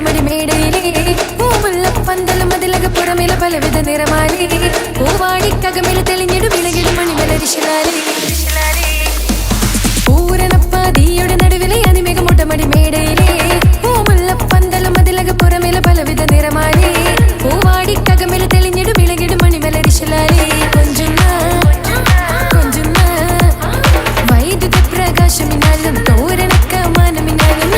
മുട്ടമടി മേടയിലേ പൂമുള്ള പന്തലും അതിലക പുറമില പലവിധ നിറമാലേ പൂവാടിക്കകമിൽ തെളിഞ്ഞിടും വിളകിടും മണിമലരിശിലാലേ പൂരണപ്പാതിയുടെ നടുവിലെ അനിമിക മുട്ടമടി മേടയിലേ പൂമുള്ള പന്തലും അതിലക പുറമില പലവിധ നിറമാലേ പൂവാടിക്കകമിൽ തെളിഞ്ഞിടും വിളകിടും മണിമലരിശിലാലേ വൈദ്യുത പ്രകാശമിനാലും തോരണക്ക മാനമിനാലും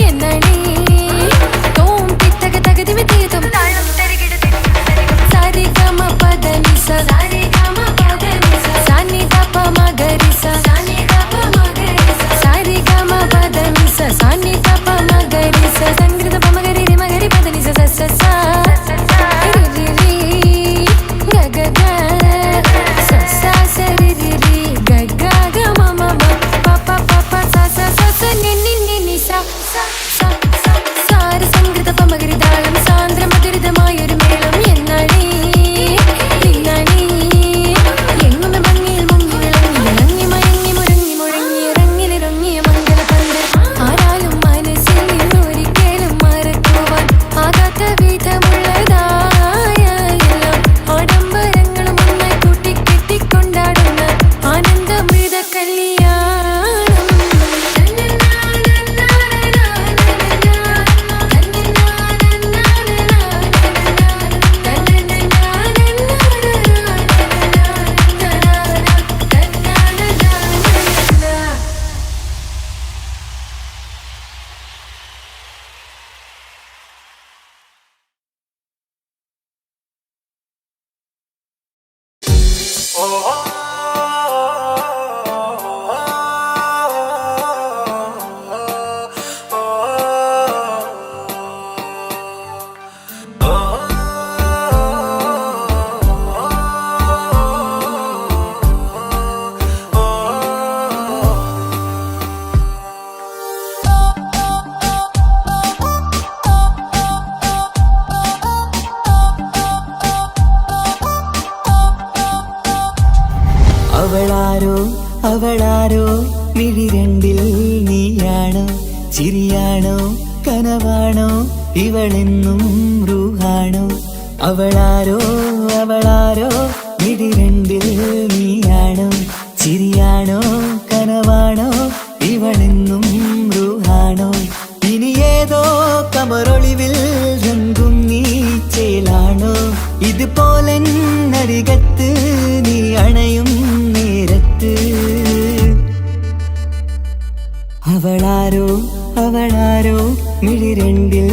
എന്നണേ തോം തിത്തക തകതി വിതേതം സാരിഗമ പദനിസ സാനിധപ മഗരിസ സാരിഗമ പദനിസ സാനിധപ മഗരിസ സംഗൃത പമഗരി മഗരി പദനിസ സസ അവളാരോ മിഴിരണ്ടിൽ നീയാണോ ചിരിയാണോ കനവാണോ ഇവളെന്നും റൂഹാണോ അവളാരോ മിഴിരണ്ടിൽ നീയാണോ ചിരിയാണോ കനവാണോ ഇവളെന്നും റൂഹാണോ ഇനി ഏതോ കമറൊളിവിൽ രംഗും നീ ചേലാണോ ഇതുപോലെ നരികത്ത് നീ അണയും നേരത്ത് അവളാരോ മിഴിരണ്ടിൽ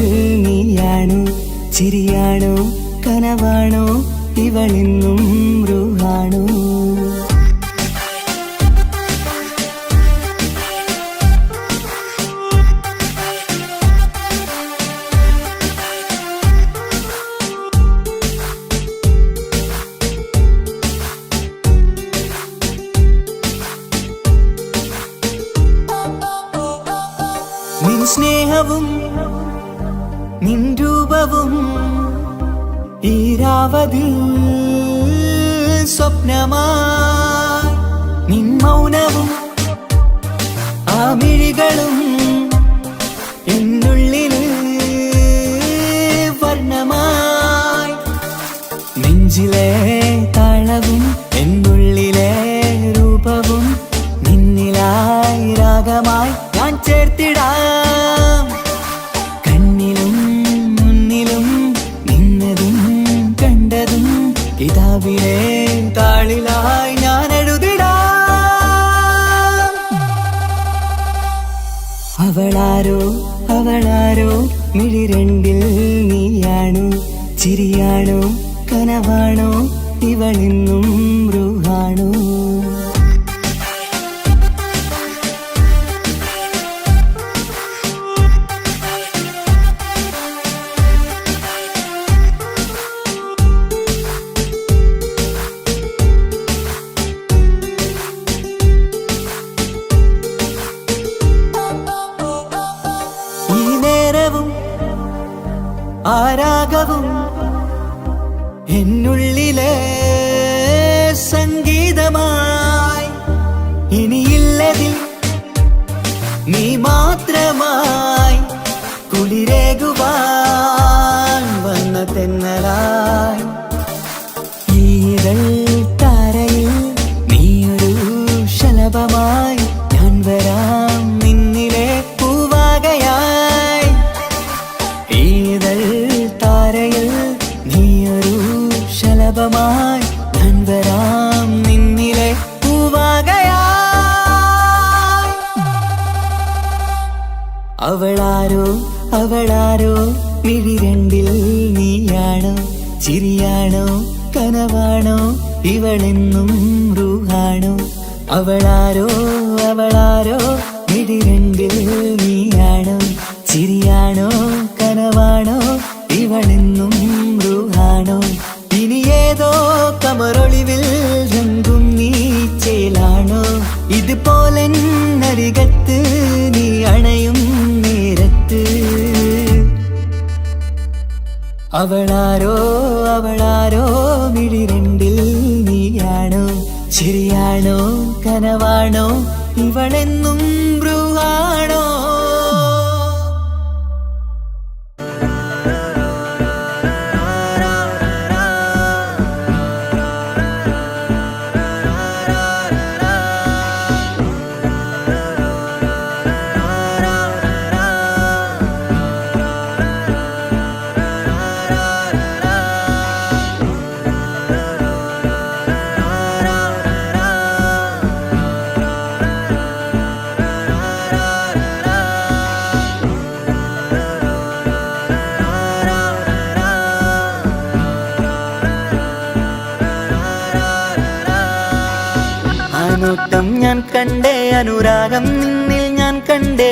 നീയാണോ ചിരിയാണോ കനവാണോ ഇവളെന്നും റൂഹാണോ നിൻ സ്നേഹവും നിൻ രൂപവും ഈരാവതിൽ സ്വപ്നമായി നിൻ മൗനവും ആ മിഴികളും എന്നുള്ളിൽ വർണ്ണമായി നെഞ്ചിലെ താളവും എന്നുള്ളിലെ രൂപവും നിന്നിലായി രാഗമായി ഞാൻ ചേർത്തിടാം കണ്ണിലും മുന്നിലും നിന്നതും കണ്ടതും കിതാബിലെ താളിലായി ഞാൻ എഴുതിടാം അവളാരോ മിഴിരണ്ടിൽ നീയാണോ ചിരിയാണോ കനവാണോ ഇവളെന്നും റൂഹാണോ ആരാഗവും എന്നുള്ളിലെ സംഗീതമായി ഇനിയില്ലതിൽ നീ മാത്രമായി ശലഭമായി ഞാൻ വരാം നിന്നിലെ പൂവാകയായി. ഈതൾ താരയിൽ നീയൊരു ശലഭമായി ഞാൻ വരാം നിന്നിലെ പൂവാകയായി. അവളാരോ അവളാരോ മിഴിരണ്ടിൽ നീയാണോ ചിരിയാണോ കനവാണോ ഇവളെന്നും റൂഹാണോ. അവളാരോ അവളാരോ മിഴിരണ്ടിൽ നീയാണോ ചിരിയാണോ കനവാണോ ഇവളെന്നും റൂഹാണോ. ഇനി ഏതോ കമറൊളിവിൽ രംഗും നീ ചേലാണോ. ഇതുപോലെ നരികത്ത് നീ അണയും നേരത്ത്. അവളാരോ അവളാരോ മിഴിരണ്ടിൽ നീയാണോ ശരിയാണോ കനവാണോ ഇവളെന്നും ബ്രൂഹാണോ. നോട്ടം ഞാൻ കണ്ടേ അനുരാഗം നിന്നിൽ ഞാൻ കണ്ടേ.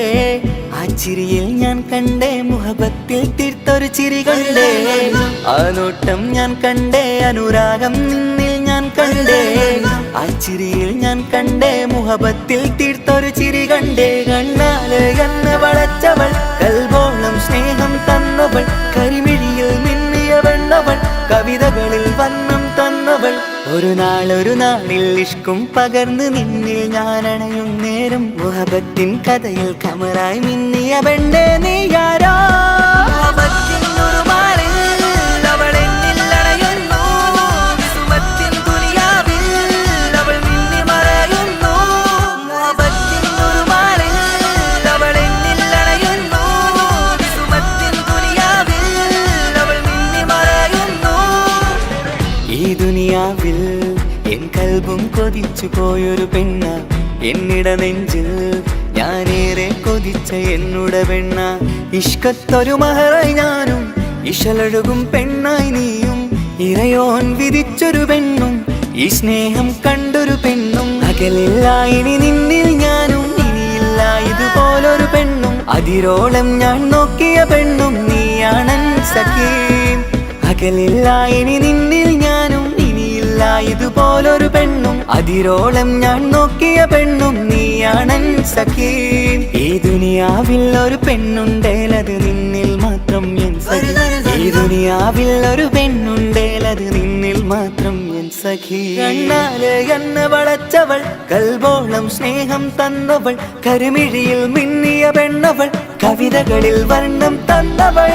ആ ചിരിയിൽ ഞാൻ കണ്ടേ മുഹബത്തിൽ തീർത്തൊരു ചിരി കണ്ടേ. ആ നോട്ടം ഞാൻ കണ്ടേ അനുരാഗം നിന്നിൽ ഞാൻ കണ്ടേ. ആ ചിരിയിൽ ഞാൻ കണ്ടേ മുഹബത്തിൽ തീർത്തൊരു ചിരി കണ്ടേ. കണ്ണാല് എന്നെ വളച്ചവൾ കൽബോളം സ്നേഹം തന്നവൾ കരിമിഴിയിൽ മിന്നിയ വെണ്ണവൾ കവിതകളിൽ വന്നം തന്നവൾ. ഒരു നാളിൽ ഇഷ്കും പകർന്ന് നിന്നിൽ ഞാൻ അണയും നേരം മുഹബത്തിൻ കഥയിൽ കമറായി മിന്നിയ പെണ്ണേ നീയാരോ. ഈ ദുനിയാവിൽ എൻ കൽബും കൊതിച്ചു പോയൊരു പെണ്ണ എന്നിട നെഞ്ചിൽ ഞാനേറെ കൊതിച്ച എന്നുട പെണ്ണ. ഇഷ്കത്തൊരു മഹറായി ഞാനും ഇശലൊഴുകും പെണ്ണായി നീയും ഇറയോൻ വിധിച്ചൊരു പെണ്ണും ഈ സ്നേഹം കണ്ടൊരു പെണ്ണും. അകലില്ല ഇനി നിന്നിൽ ഞാനും ഇനിയില്ല ഇതുപോലൊരു പെണ്ണും. അതിരോളം ഞാൻ നോക്കിയ പെണ്ണും നീയാണൻ സഖീ. അകലില്ല ഇനി നിന്നിൽ ഞാനും ഇനിയില്ല ഇതുപോലൊരു പെണ്ണും. അതിരോളം ഞാൻ നോക്കിയ പെണ്ണും നീയാണൻ സഖീ. ഈ ദുനിയാവിൽ ഒരു പെണ്ണുണ്ടേലത് നിന്നിൽ മാത്രം എൻ സഖി. ഈ ദുനിയാവിൽ ഒരു പെണ്ണുണ്ടേലത് നിന്നിൽ മാത്രം എൻ സഖി. കണ്ണാല് എന്നെ വളച്ചവൾ കൽബോളം സ്നേഹം തന്നവൾ കരുമിഴിയിൽ മിന്നിയ പെണ്ണവൾ കവിതകളിൽ വർണ്ണം തന്നവൾ.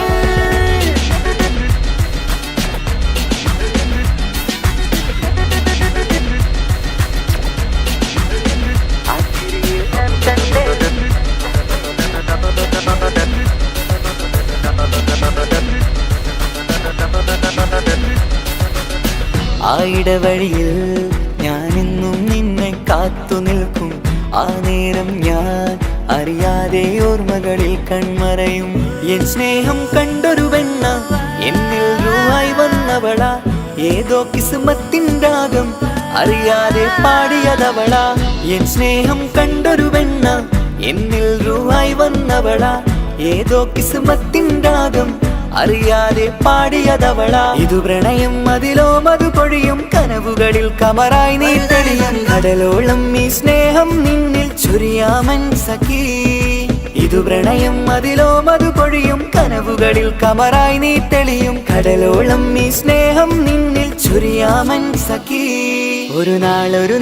ആ ഇടവഴിയിൽ ഞാനെന്നും നിന്നെ കാത്തു നിൽക്കും. ആ നേരം ഞാൻ അറിയാതെ ഓർമ്മകളിൽ കൺമറയും. എൻ സ്നേഹം കണ്ടൊരു പെണ്ണ എന്നിൽ രൂപായി വന്നവളാ. ഏതോ കിസ്മത്തിൻ രാഗം അറിയാതെ പാടിയതവളാ. എൻ സ്നേഹം കണ്ടൊരു പെണ്ണ എന്നിൽ രൂപായി വന്നവളാ. ഏതോ കിസ്മത്തിൻ രാഗം അറിയാതെ പാടിയതവളാ. ഇതു പ്രണയം അതിലോ മധു പൊഴിയും കനവുകളിൽ കമറായി നീ തെളിയും. കടലോളം ഈ സ്നേഹം നിന്നിൽ ചൊരിയാമൻ സഖീ. ഇതു പ്രണയം അതിലോ മധു പൊഴിയും കനവുകളിൽ കമറായി നീ തെളിയും. കടലോളം ഈ സ്നേഹം നിന്നിൽ ചൊരിയാമൻ സഖീ. ഒരു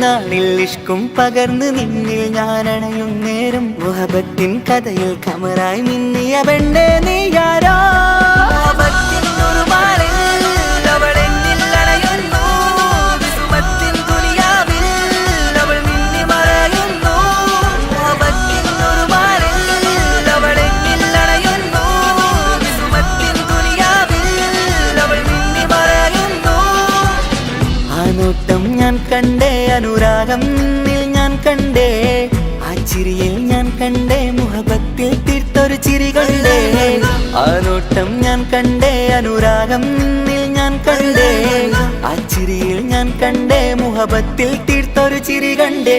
നാളിൽ ഇഷ്കും പകർന്ന് നിന്നിൽ ഞാൻ അണയും നേരം മുഹബത്തിൻ കഥയിൽ കമറായി മിന്നിയ പെണ്ണേ നീയാരോ. അവൾ മിന്നി മറയുന്നു. കണ്ടേ ആ ചിരിയിൽ ഞാൻ കണ്ടേ മുഹബത്തിൽ തീർത്തൊരു ചിരി കണ്ടേ ആ നോട്ടം ഞാൻ കണ്ടേ അനുരാഗം നിന്നിൽ ഞാൻ കണ്ടേ ആ ചിരിയിൽ ഞാൻ കണ്ടേ മുഹബത്തിൽ തീർത്തൊരു ചിരി കണ്ടേ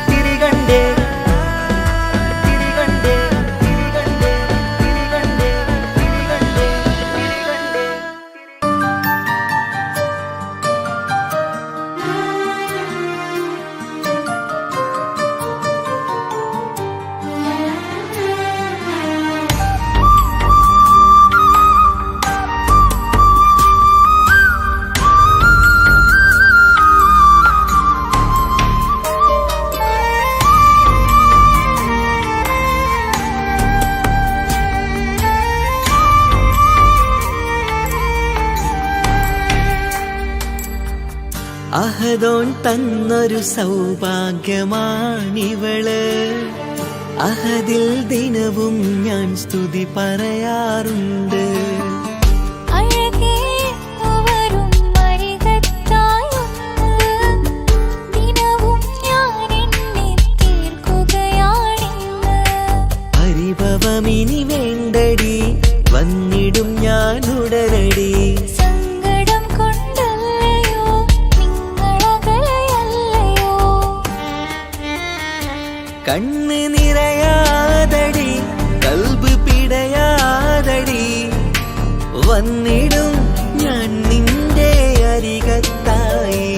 ചിരി കണ്ടേ ചിരി കണ്ടേ ചിരി കണ്ടേ ചിരി കണ്ടേ ചിരി കണ്ടേ ചിരി കണ്ടേ അഹദോൻ തന്നൊരു സൗഭാഗ്യമാണിവള് അഹദിൽ ദിനവും ഞാൻ സ്തുതി പറയാറുണ്ട് പരിഭവമിനി വേണ്ടടി വന്നിടും ഞാൻ ഉടനടി കണ്ണ് നിറയാതടി കൽബ് പിടയാതടി വന്നിടും ഞാൻ നിന്റെ അരികത്തായി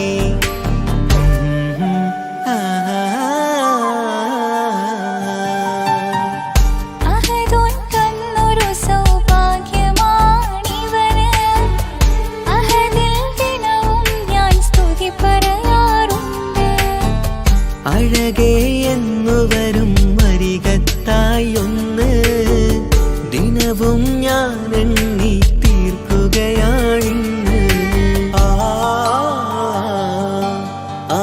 അഴകേ എന്നു വരും അരികത്തായി ഒന്ന് ദിനവും ഞാൻ എണ്ണി തീർക്കുകയാണിന്ന് ആ ആ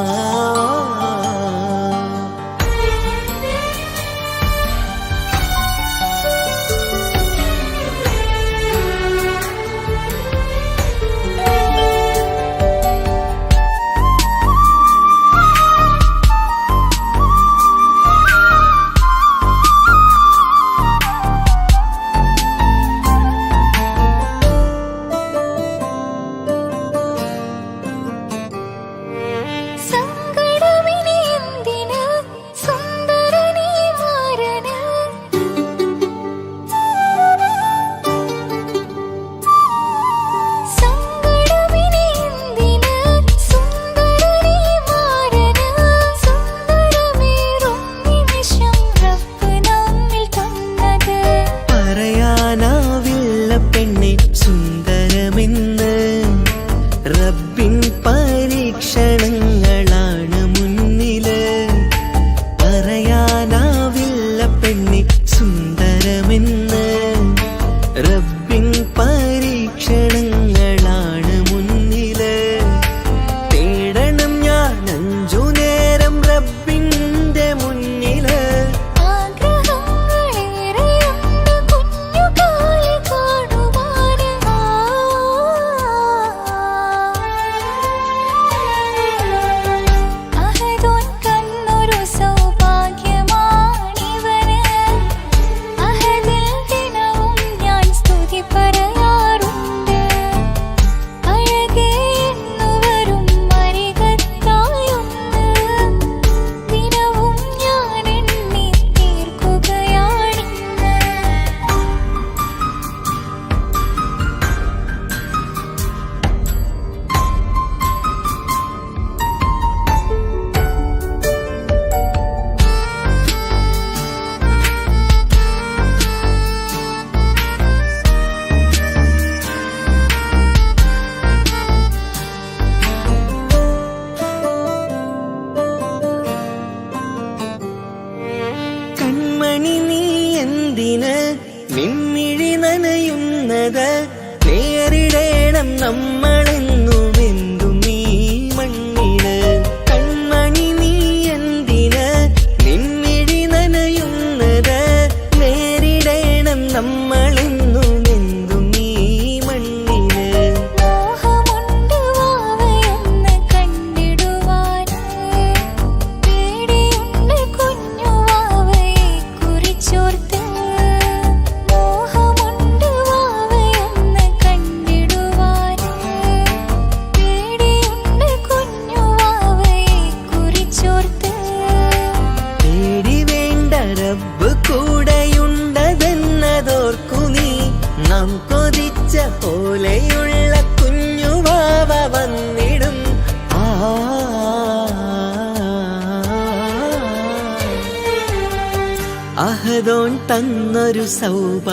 അഹദോൻ തന്നൊരു സൗഭാഗ്യമാണിവള്.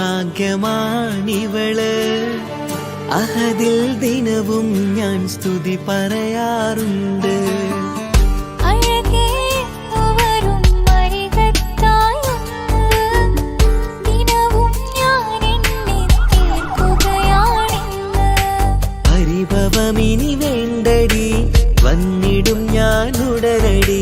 അഹദിൽ ദിനവും ഞാൻ സ്തുതി പറയാറുണ്ട്. പരിഭവമിനി വേണ്ടടി, വന്നിടും ഞാൻ ഉടനടി.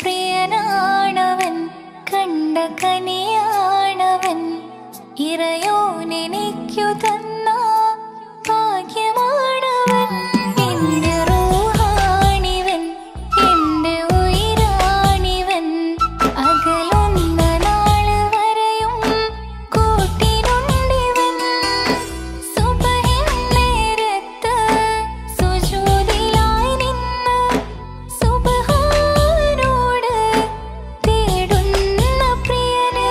പ്രിയനാണവൻ, കണ്ട കനിയാണവൻ, ഇറയോനെനിക്കു തന്ന ഭാഗ്യമാണവൻ. എന്റെ റൂഹാണിവൻ, എന്റെ ഉയിരാണിവൻ, അകലുന്ന നാള് വരെയും കൂട്ടിനുണ്ടിവൻ. സുബഹിൻ നേരത്ത് സുജൂദിലായി നിന്ന് സുബ്ഹാനോട് തേടുന്ന പ്രിയന്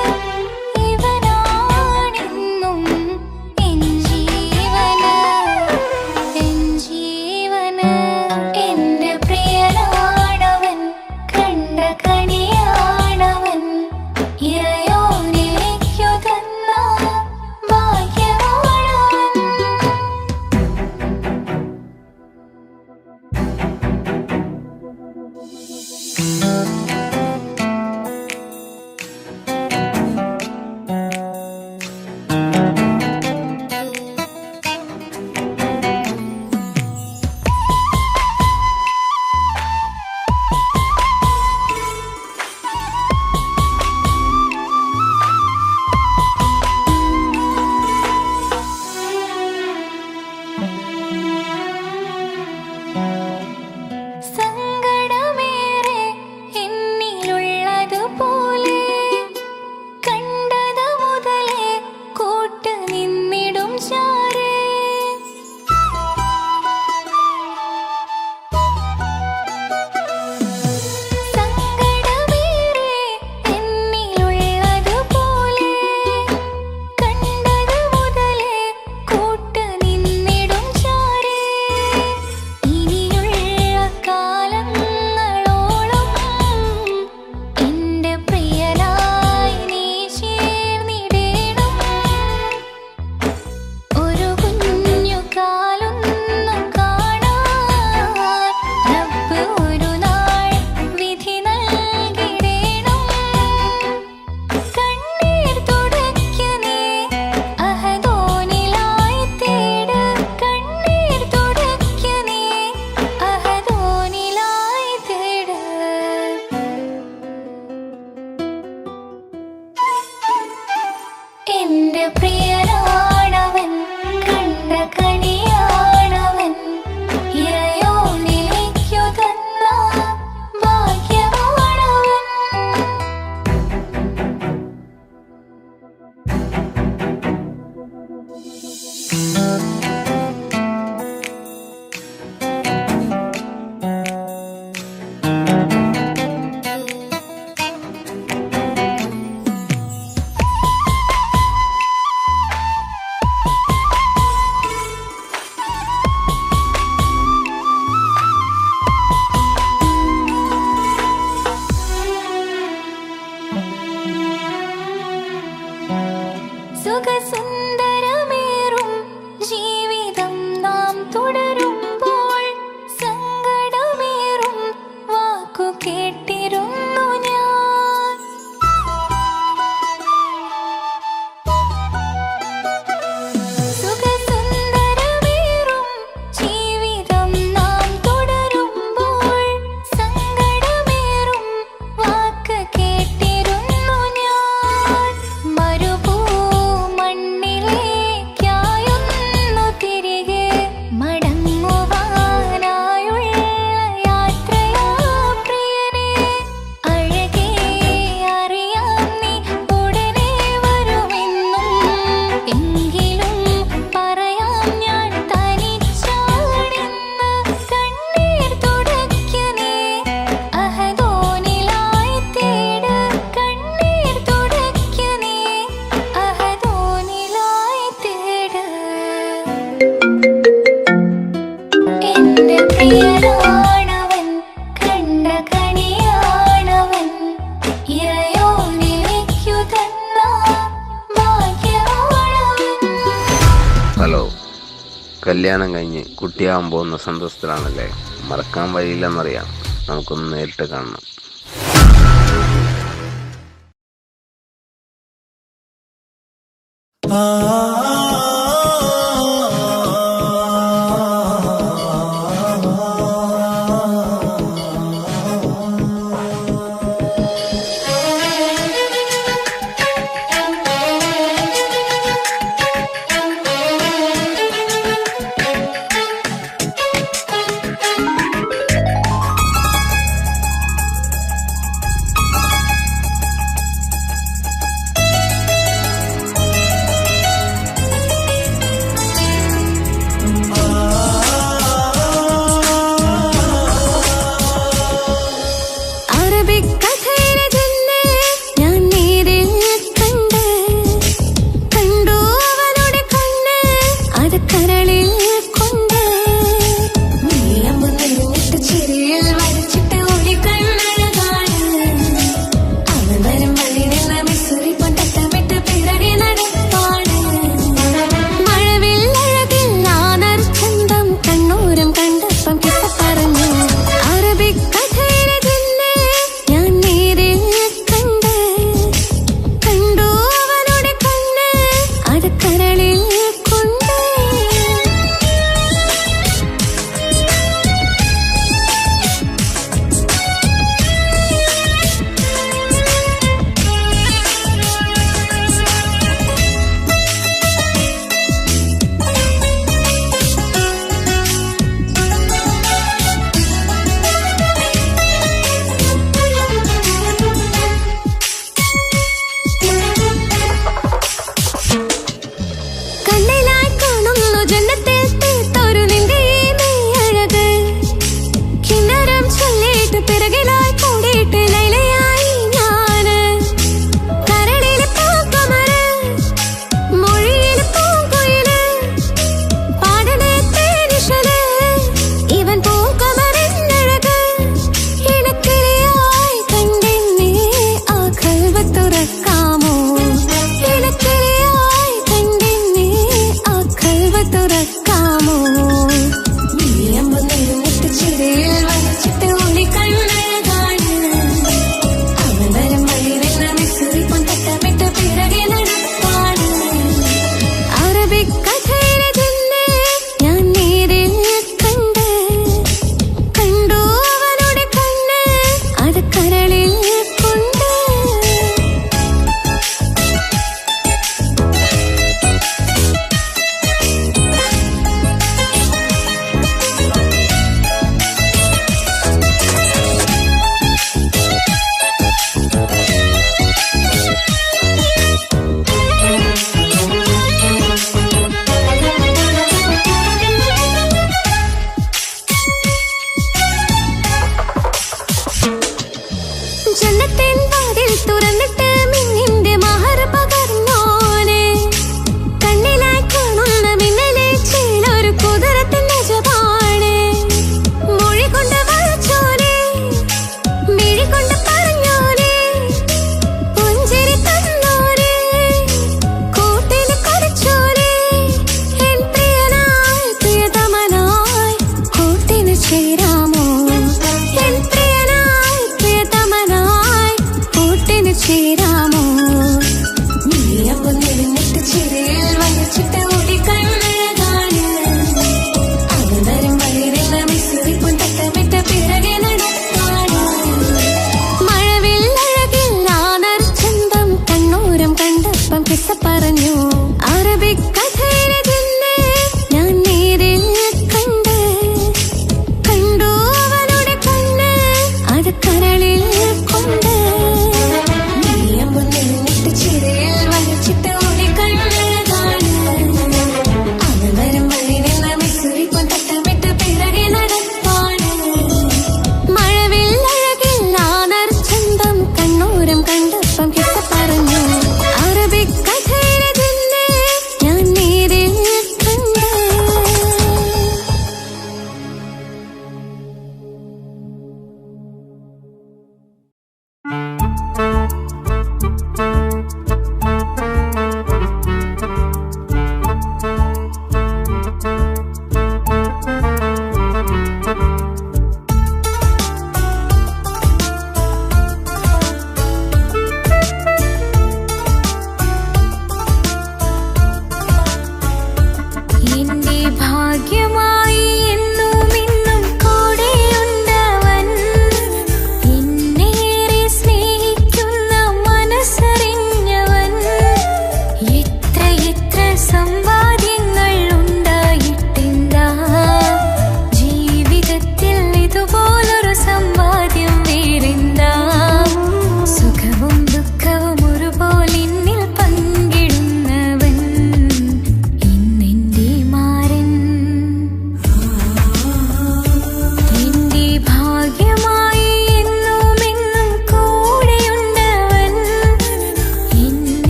ഇവനാണെന്നും എൻ ജീവന്, എൻ ജീവന്. എന്റെ പ്രിയനാണവൻ, കണ്ട കനിയാണവൻ, ഇറയോനെനിക്കു തന്ന ഭാഗ്യമാണവൻ. സങ്കടമേറെ എന്നിലുള്ളതുപോലെ കണ്ടത് മുതലേ കൂട്ട് നിന്നിടും ചാരേ. സങ്കടമേറെ എന്നിലുള്ളതുപോലെ കണ്ടത് മുതലേ കൂട്ട് നിന്നിടും ചാരേ. ഇനിയുള്ള പ്രിയനാണവൻ കണ്ട കണിയാണവൻ ഇറയോനിലേക്കു തന്ന ഭാഗ്യമാണവൻ. ഹലോ, കല്യാണം കഴിഞ്ഞ് കുട്ടിയാവാൻ പോകുന്ന സന്തോഷത്തിലാണല്ലേ? മറക്കാൻ വഴിയില്ലെന്നറിയാം. നമുക്കൊന്ന് നേരിട്ട് കാണണം. കണ്ടു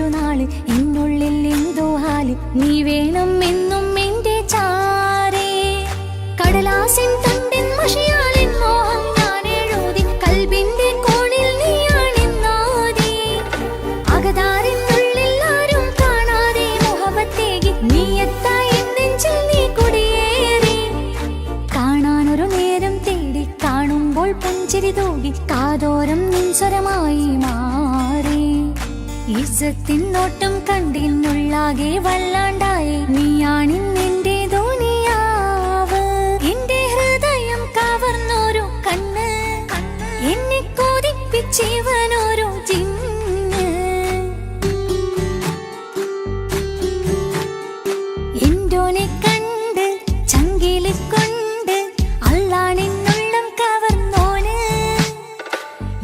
ഒരു നാള് എന്നുള്ളിൽ എന്തോ ഹാല് നീ വേണം എന്നും എന്റെ ചാരേ കടലാസിൻ തണ്ടിൻ മഷിയാലിൻ മോഹം ഞാൻ എഴുതി കൽബിന്റെ കോണിൽ നീയാണെന്നാതി അകതാരിനുള്ളിൽ ആരും കാണാതെ മുഹബത്തേകി നീ എത്തായി നെഞ്ചിൽ നീ കുടിയേറി കാണാനൊരു നേരം തേടി കാണുമ്പോൾ പുഞ്ചിരി തൂകി കാതോരം നിൻസ്വരമായി മാറി ഇസ്സത്തിൻ നോട്ടം കണ്ടിനുള്ളാകെ വല്ലാണ്ടായി നീയാണിന്നെന്റെ ദുനിയാവ് എന്റെ ഹൃദയം കവർന്നോരു കണ്ണ് എന്നെ കൊതിപ്പിച്ചിവനോരു ജിന്ന് എന്തോനെ കണ്ട് ചങ്കില് കൊണ്ട് അള്ളാണെന്നുള്ളം കവർന്നോന്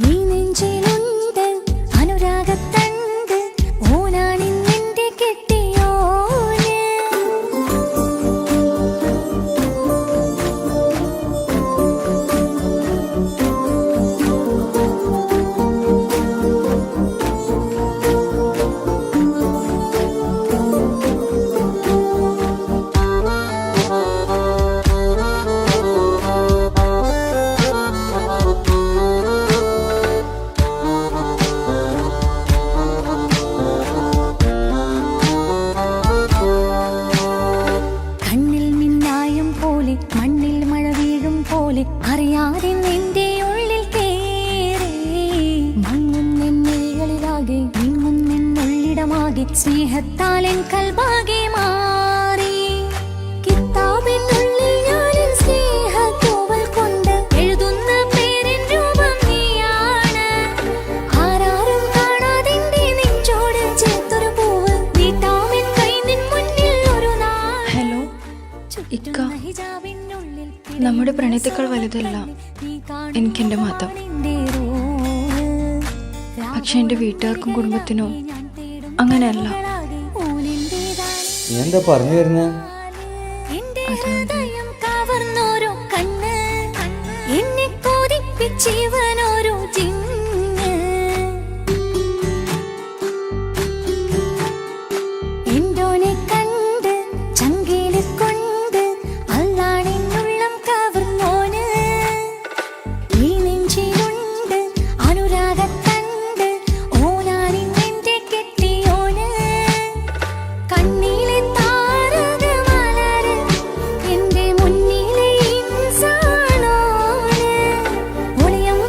നീ നെഞ്ചിലുണ്ട് അനുരാഗത്തണ്ട് ഓനാണിന്നെന്റെ കെട്ടിയോന് കണ്ണിൽ മിന്നായം പോലെ മണ്ണിൽ മഴ വീഴും പോലെ അറിയാതെ നിന്റെ ഉള്ളിൽ കേറി മങ്ങുന്നെന്നുള്ളിലാകെ നിങ്ങുന്നെന്നുള്ളിടമാകെ സ്നേഹത്താലെൻ കൽബാകെ മാറി കിതാബിനുള്ളിൽ ഞാനെൻ സ്നേഹത്തൂവൽ കൊണ്ട് എഴുതുന്ന പേരിൻ രൂപം നീയാണ് ആരാരും കാണാതെന്റെ നെഞ്ചോട് ചേർത്തൊരു പൂവ് നീട്ടാമെൻ കൈ നിൻ മുന്നിൽ ഒരു നാൾ ഹലോ ഇക്ക, നമ്മുടെ പ്രണയത്തേക്കാൾ വലുതല്ല എനിക്കെന്റെ മതം. പക്ഷെ എന്റെ വീട്ടുകാർക്കും കുടുംബത്തിനും അങ്ങനെയല്ല. നീ എന്താ പറഞ്ഞു വരുന്നത്? കവർന്നോരോ കണ്ണ് എന്നെ കൊതിപ്പിച്ചിവനോരോ ജിന്ന് എന്തോനെ കണ്ട് ചങ്കില് കൊണ്ട് അള്ളാണെന്നുള്ളം കവർന്നോന് ഈ നെഞ്ചിലുണ്ട് അനുരാഗത്തണ്ട് ഓനാണിന്നെന്റെ കെട്ടിയോന് കണ്ണിലെ താരകമലര് എന്റെ മുന്നിലെ ഇൻസാണോന് ഒളിയം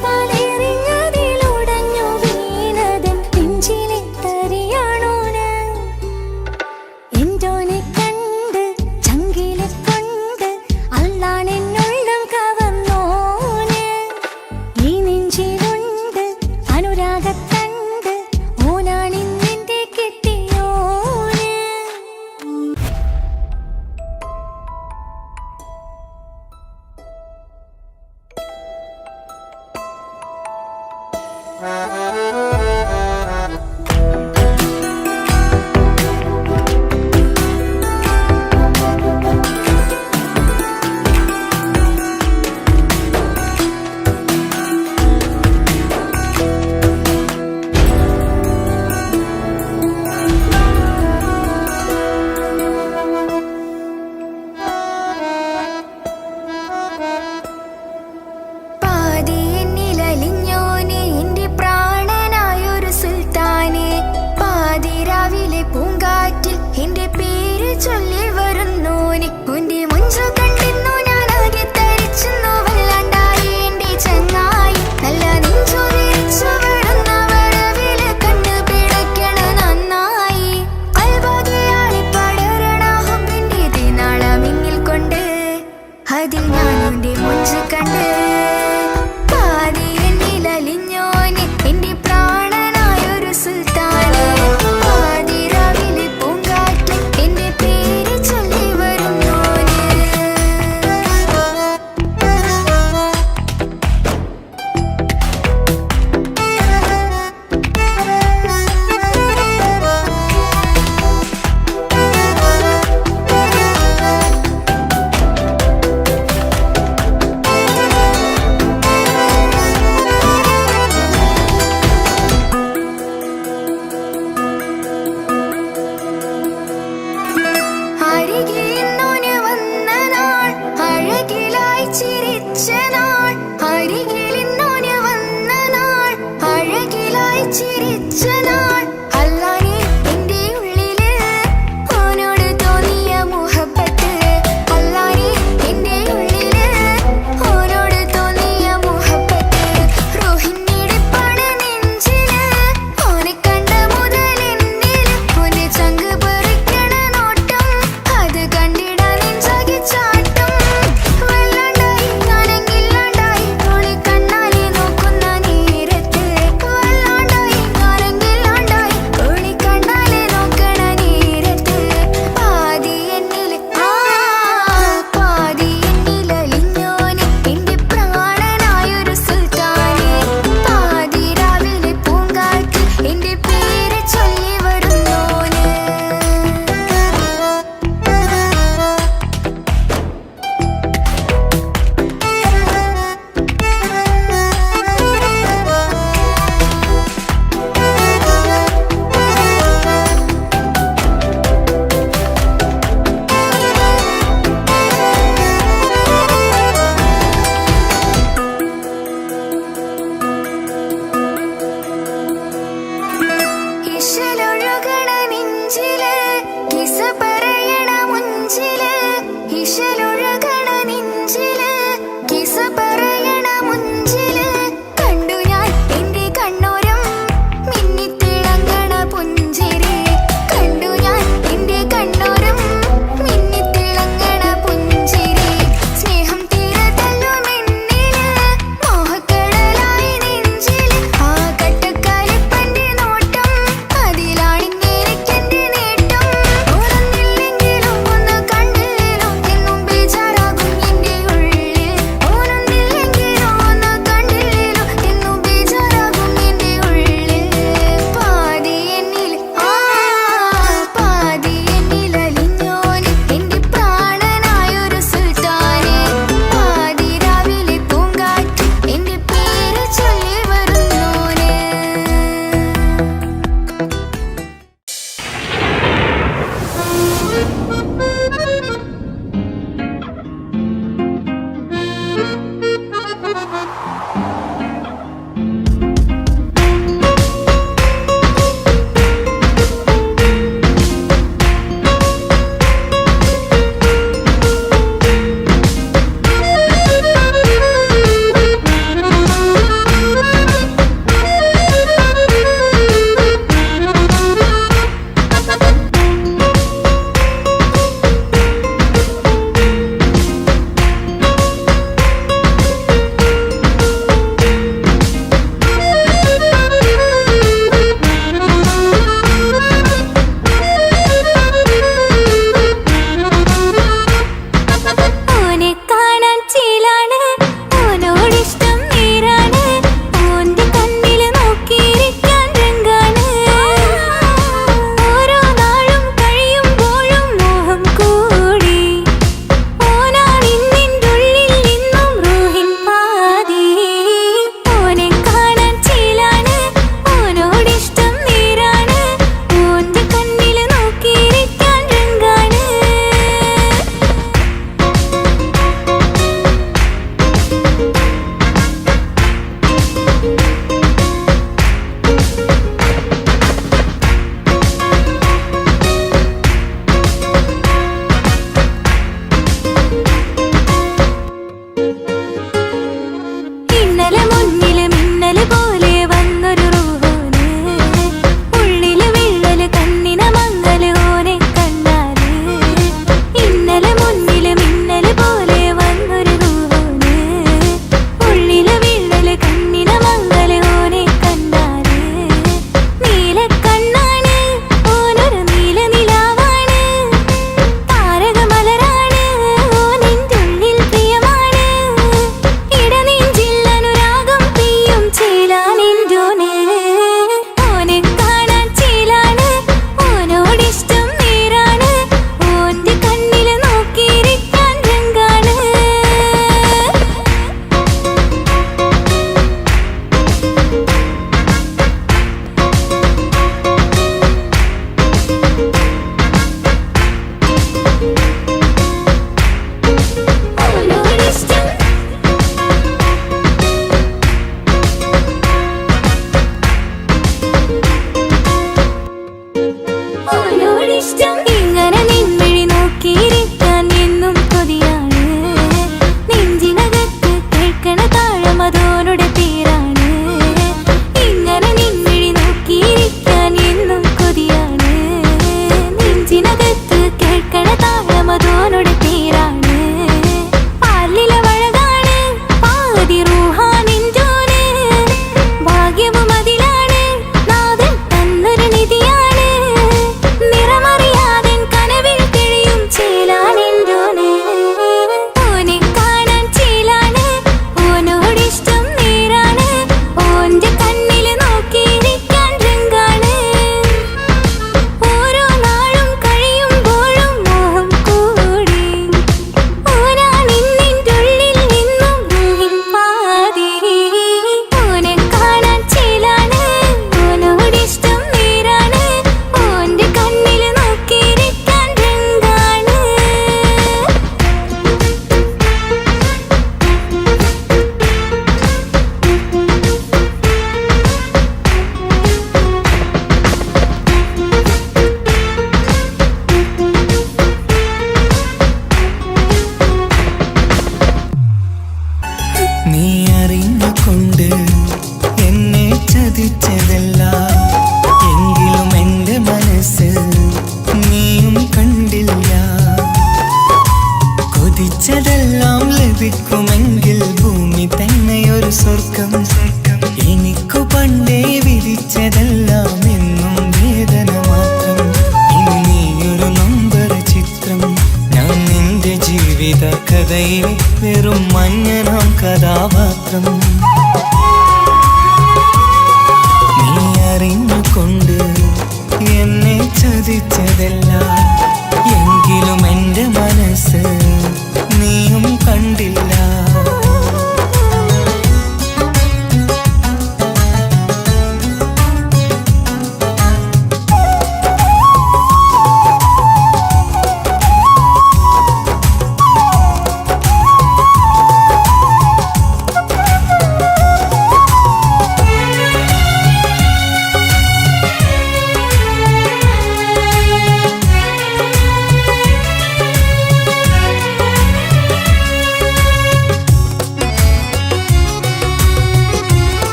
കഥയിലെ വെറും മഞ്ഞനാം കഥാപാത്രം. നീ അറിഞ്ഞുകൊണ്ട് എന്നെ ചതിച്ചതല്ല, എങ്കിലും എൻ്റെ മനസ്സ് നീയും കണ്ടില്ല.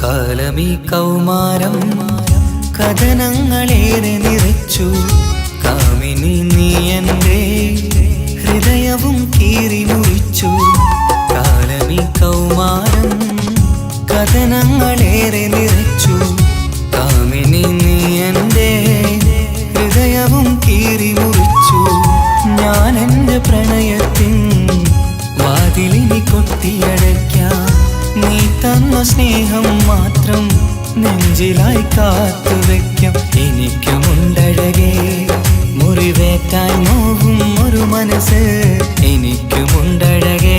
കാലമീ കൗമാരം കഥനങ്ങളേറെ നിറച്ചു. കാമിനി നീ എൻ്റെ ഹൃദയവും കീറി മുറിച്ചു. കാലമീ കൗമാരം കഥനങ്ങളേറെ നിറച്ചു. കാമിനി നീ എൻ്റെ ഹൃദയവും കീറി മുറിച്ചു. ഞാൻ എൻ്റെ പ്രണയത്തിൻ വാതിലിനി കൊട്ടിയടയ്ക്കാം. നീ തന്ന സ്നേഹം മാത്രം നെഞ്ചിലായി കാത്തുവെക്കാം. എനിക്കുമുണ്ടഴകേ മുറിവേറ്റായി നോവും ഒരു മനസ്സ്, എനിക്കുമുണ്ടഴകേ.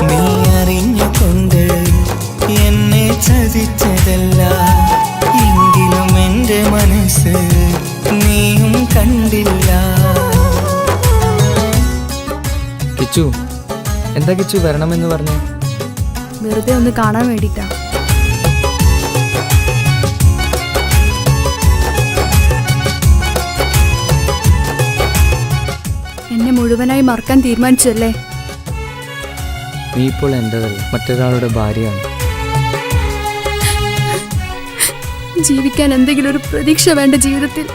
നീ അറിഞ്ഞുകൊണ്ട് എന്നെ ചതിച്ചതല്ല, എങ്കിലും എൻ്റെ മനസ്സ് നീയും കണ്ടില്ല. കിച്ചു, എന്താ കിച്ചു വരണമെന്ന് പറഞ്ഞു? വെറുതെ ഒന്ന് കാണാൻ വേണ്ടിട്ടാ. എന്നെ മുഴുവനായി മറക്കാൻ തീരുമാനിച്ചല്ലേ? നീ ഇപ്പോൾ എൻ്റെതല്ല, മറ്റൊരാളുടെ ഭാര്യയാണ്. ജീവിക്കാൻ എന്തെങ്കിലും ഒരു പ്രതീക്ഷ വേണ്ട ജീവിതത്തിൽ.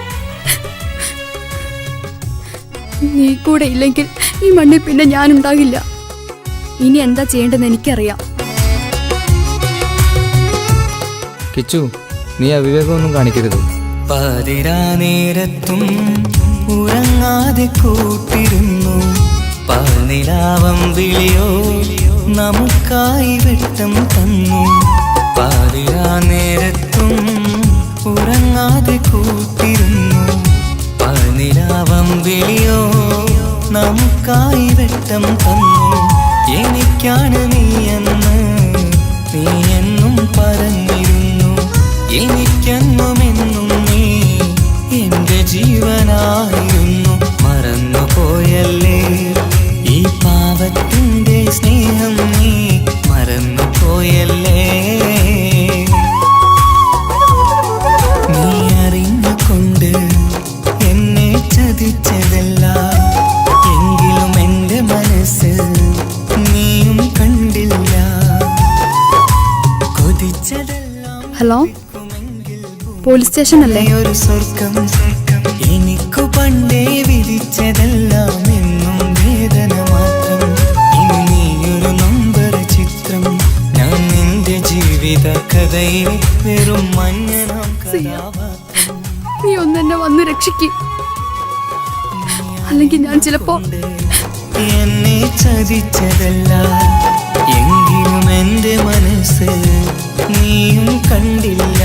നീ കൂടെ ഇല്ലെങ്കിൽ ഈ മണ്ണിൽ പിന്നെ ഞാനുണ്ടാകില്ല. ഇനി എന്താ ചെയ്യേണ്ടതെന്ന് എനിക്കറിയാം. കിച്ചു, നീ അവിവേകമൊന്നും കാണിക്കരുത്. പാതിരാ നേരത്തും ഉറങ്ങാതെ കൂട്ടിരുന്നു. പാൽനിലാവം വിളിയോ നമുക്കായി വെട്ടം തന്നു. പാതിരാ നേരത്തും ഉറങ്ങാതെ കൂട്ടിരുന്നു. പാൽനിലാവം വിളിയോ നമുക്കായി വെട്ടം തന്നു. എനിക്കാണ് നീയെന്ന് നീ എന്നും പറഞ്ഞിരുന്നു. എനിക്കെന്നുമെന്നും നീ എൻ്റെ ജീവനായിരുന്നു. മറന്നുപോയല്ലേ ഈ പാവത്തിൻ്റെ സ്നേഹം, നീ മറന്നുപോയല്ലേ. നീ അറിഞ്ഞുകൊണ്ട് എന്നെ ചതിച്ചതല്ല, എങ്കിലും എൻ്റെ മനസ്സ് നീയും കണ്ടില്ല. കൊതിച്ചതെല്ലാം ഹലോ, പോലീസ് സ്റ്റേഷൻ അല്ലേ? ഒരു സ്വർഗം എനിക്കു പണ്ടേ വിധിച്ചതെല്ലാം എന്നും വേദന മാത്രം. ഇനി നീയൊരു നമ്പർ ചിത്രം, ഞാൻ നിന്റെ ജീവിത കഥയിലെ വെറും മഞ്ഞനാം കഥാപാത്രം. നീ ഒന്നെന്നെ വന്ന് രക്ഷിക്ക്, അല്ലെങ്കിൽ ഞാൻ ചിലപ്പോ. എന്നെ ചതിച്ചതല്ല, എങ്കിലും എൻ്റെ മനസ്സ് നീയും കണ്ടില്ല.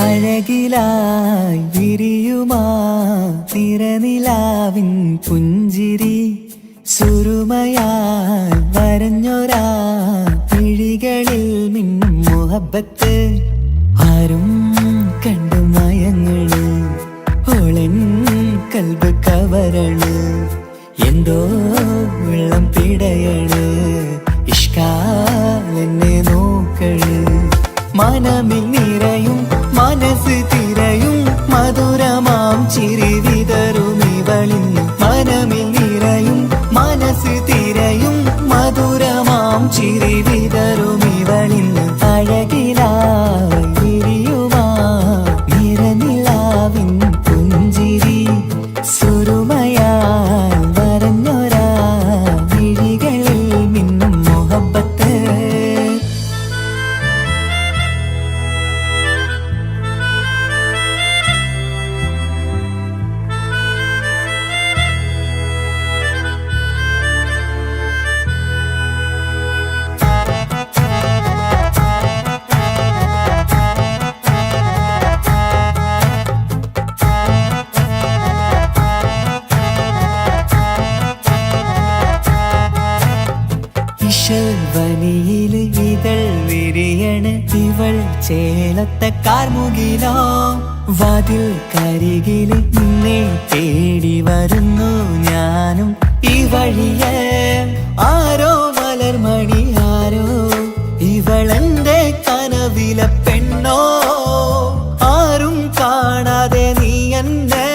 അഴകിലായി വിരിയുമാ തിരനിലാവിൻ പുഞ്ചിരി സുരുമയാൽ വരഞ്ഞൊരാ പിഴികൾ മുഹബത്ത് ആരും കണ്ടു മയങ്ങള് ഓളൻ കൽബ് കവരണ് എന്തോ വെള്ളം പിടയണ് ഇഷ്കാലെന്നെ നോക്കള് മനമിൽ നിറയും മനസ്സ് തിരയും മധുരമാം ചിരി വിതറും ഇവളിന്ന് മനമിൽ നിറയും മനസ്സ് തിരയും മധുരമാം ചിരി വിതറും ഇവളിന്ന് അഴകിലായി വിരിയുമാ നിറനിലാവിൻ പുഞ്ചിരി സുരുമയാൽ വരഞ്ഞൊരാ വിഴികളിൽ മിന്നും മുഹബത്ത് വനിയില് ഇതൾ വിരിയണ് ഇവൾ ചേലത്തെ കാർമുകിലോ വാതിൽ കരികില് നിന്നെ തേടി വരുന്നു ഞാനും ഈ വഴിയെ ആരോ മലർമണി ആരോ ഇവളെന്റെ കനവിലെ പെണ്ണോ ആരും കാണാതെ നീ എന്നെ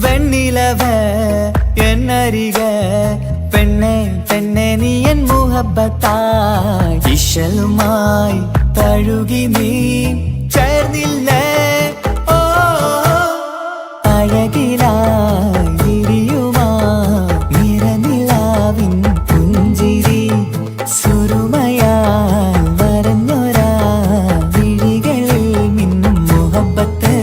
വെണ്ണിലവ എന്നരിക പെണ്ണെ പെണ്ണെ നീ എൻ മുഹബത്തായി ഇശലുമായി തഴുകി നീ ചേർന്നില്ലേ ഓ അഴകിലായി വിരിയുമാ നിറനിലാവിൻ പുഞ്ചിരി സുരുമയാൽ വരഞ്ഞൊരാ വിഴികളിൽ മിന്നും മുഹബത്ത്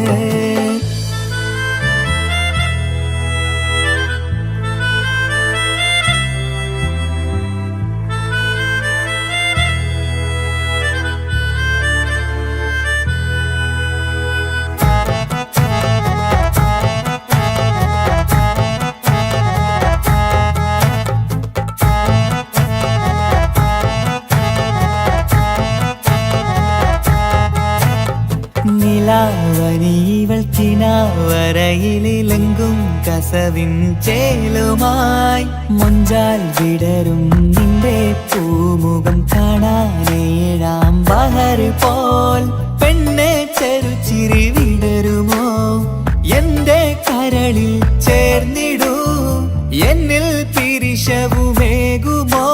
നിലാവനിവൾ കിനാവരയിലെങ്കും കസവിൻ ചേലുമായി മൊഞ്ചാൽ വിടരും നിന്റെ പൂമുഖം കാണാനേഴാം ബഹർ പോൽ പെണ്ണെ ചെറുചിരി വിടരുമോ എന്റെ കരളിൽ ചേർന്നിടൂ എന്നിൽ പിരിശവുമേകുമോ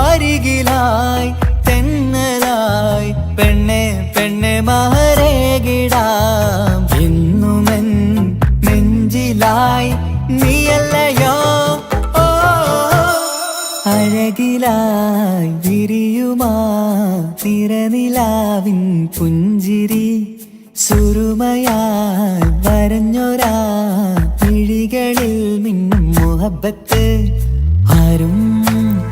അരികിലായി തെന്നലായി പെണ്ണെ പെണ്ണെ മഹരേകിടാം എന്നുമെൻ നെഞ്ചിലായി നീയല്ലയോ ഓ അഴകിലായി വിരിയുമാ തിരനിലാവിൻ പുഞ്ചിരി സുരുമയായി വരഞ്ഞൊരാ വിഴികളിൽ മിന്നും മുഹബത്ത് ആരും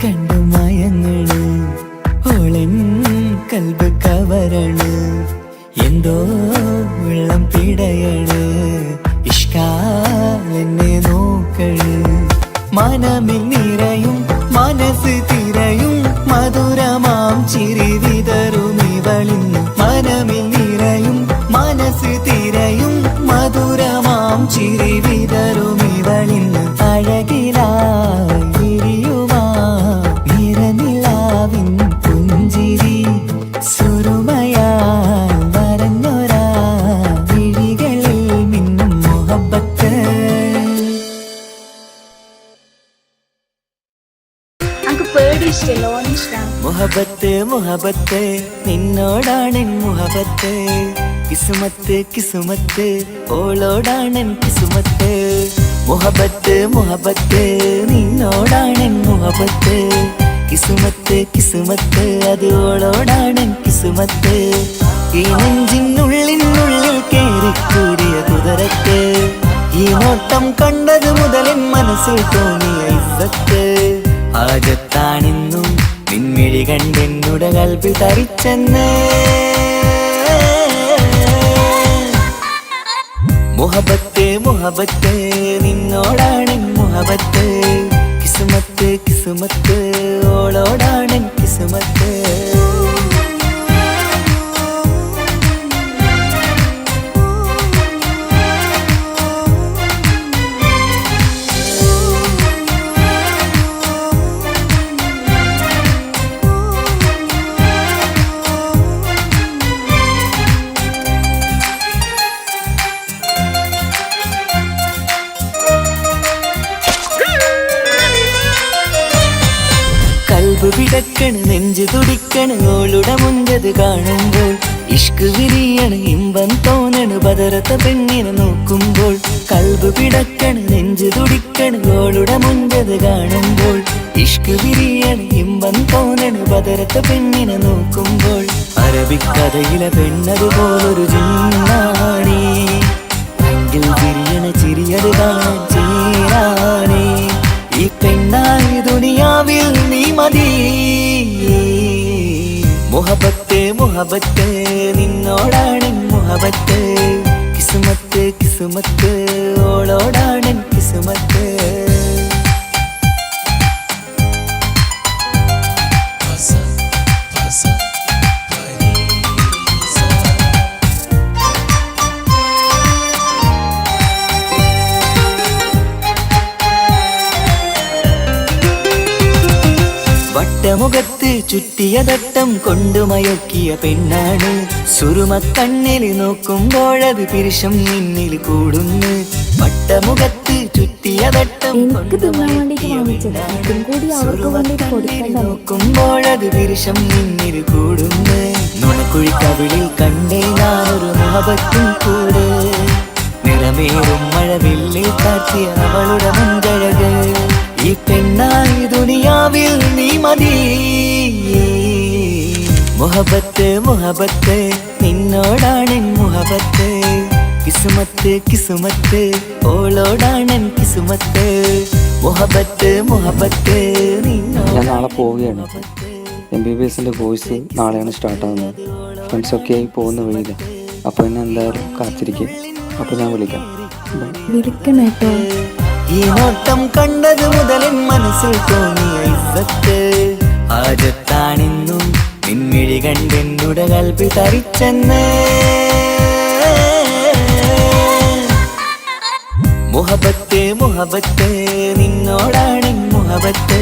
കണ്ടു മയങ്ങള് ഓളൻ കൽബ് കവരണ് എന്തോ വെള്ളം പിടയണ് ഇഷ്കാലെന്നെ നോക്കള് മനമിൽ നിറയും മനസ്സ് തിരയും മധുരമാം ചിരി വിതറും ഇവളിന്ന് മനമിൽ നിറയും മനസ്സ് തിരയും മധുരമാം ചിരി വിതറും ഇവളിന്ന് അഴകിലായി വിരിയുമാ നിറനിലാവിൻ പുഞ്ചിരി സുരുമയാൽ വരഞ്ഞൊരാ വിഴികളിൽ മിന്നും മുഹബത്ത് മുഹബത്ത് മുഹബത്ത് നിന്നോടാണെൻ മുഹബത്ത് കിസുമത്ത് കിസുമത്ത് ഓളോടാണെൻ കിസുമത്ത് മുഹബത്ത് മുഹബത്ത് നിന്നോടാണെൻ മുഹബത്ത് കിസുമത്ത് കിസുമത്ത് അത് ഓളോടാണെൻ കിസുമത്ത് ഈ നെഞ്ചിനുള്ളിനുള്ളിൽ കേറിക്കൂടിയ കുതിരത്ത് ഈ നോട്ടം കണ്ടത് മുതലിൻ മനസ്സിൽ തോന്നിയ ഇസ്സത്ത് ആജത്താണിന്നും നിൻമിഴി കണ്ടെന്നുടെ കൽബിൽ തരിച്ചെന്ന് മുഹബത്ത് മുഹബത്ത് നിന്നോടാണ് മുഹബത്ത് കിസുമത്ത് കിസുമത്ത് ഓളോടാണ് കിസുമത്ത് പിടക്കണ് നെഞ്ചു തുടിക്കണ് ഓളുടെ മുഞ്ചത് കാണുമ്പോൾ ഇഷ്ക് വിരിയണ് ഇമ്പം തോന്നണ് ബദറത്ത പെണ്ണിനെ നോക്കുമ്പോൾ കൽബ് പിടക്കണ് നെഞ്ചു തുടിക്കണ് ഓളുടെ മുഞ്ചത് കാണുമ്പോൾ ഇഷ്ക് വിരിയണ് ഇമ്പം തോന്നണ് ബദറത്ത പെണ്ണിനെ നോക്കുമ്പോൾ അറബിക്കഥയിലെ പെണ്ണതുപോലൊരു ജിന്നാണി അങ്കിൽ വിരിയണ ചിരിയത് കാണാൻ ചേരാനേ ഈ പെണ്ണായി ദുനിയാവിൽ നീ മതി മുഹബത്ത് മുഹബത്ത് നിന്നോടാണ് മുഹബത്ത് കിസ്മത്ത് കിസ്മത്ത് ഓളോടാണ് കിസ്മത്ത് വട്ടമുഖത്ത് ചുറ്റിയ തട്ടം കൊണ്ടു മയക്കിയ പെണ്ണാണ് സുറുമക്കണ്ണിൽ നോക്കുമ്പോഴത് പിരിശം നിന്നിൽ കൂടുന്നു വട്ടമുഖത്ത് ചുറ്റിയ തട്ടം കൊണ്ടു മയക്കിയ പെണ്ണാണ് നോക്കുമ്പോഴത് പിരിശം നിന്നിൽ കൂടുന്നു നുണക്കുഴിക്കവിളിൽ കണ്ടേ ഞാനൊരു മുഹബത്തും കൂടെ നിറമേറും മഴവില്ലിൽ കാട്ടിയ അവളുടെ മുൻകഴക് ഈ പെണ്ണായി ദുനിയാവിൽ നീ മതി മുഹബത്ത് മുഹബത്ത് നിന്നോടാണ് മുഹബത്ത് കിസ്മത്ത് കിസ്മത്ത് ഓളോടാണ് കിസ്മത്ത് മുഹബത്ത് മുഹബത്ത് ഞാൻ നാളെ പോവുകയാണ്. MBBSന്റെ കോഴ്സ് നാളെയാണ് സ്റ്റാർട്ടാകുന്നത്. ഫ്രണ്ട്സൊക്കെ ആയി പോകുന്ന വഴിയില്ല. അപ്പോൾ എന്നെ എന്തായാലും കാത്തിരിക്കും. അപ്പോൾ ഞാൻ വിളിക്കാം. വിളിക്കണേട്ടോ. ഈ നോട്ടം കണ്ടത് മുതലൻ മനസ്സിൽ തോന്നിയ ഇസ്സത്ത് ആജത്താണിന്നും നിൻമിഴി കണ്ടെന്നുടെ കൽപ്പി തരിച്ചെന്ന് മുഹബത്ത് മുഹബത്ത് നിന്നോടാണ് മുഹബത്ത്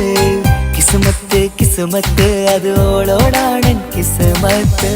കിസ്മത്ത് കിസ്മത്ത് അത് ഓളോടാണ് കിസ്മത്ത്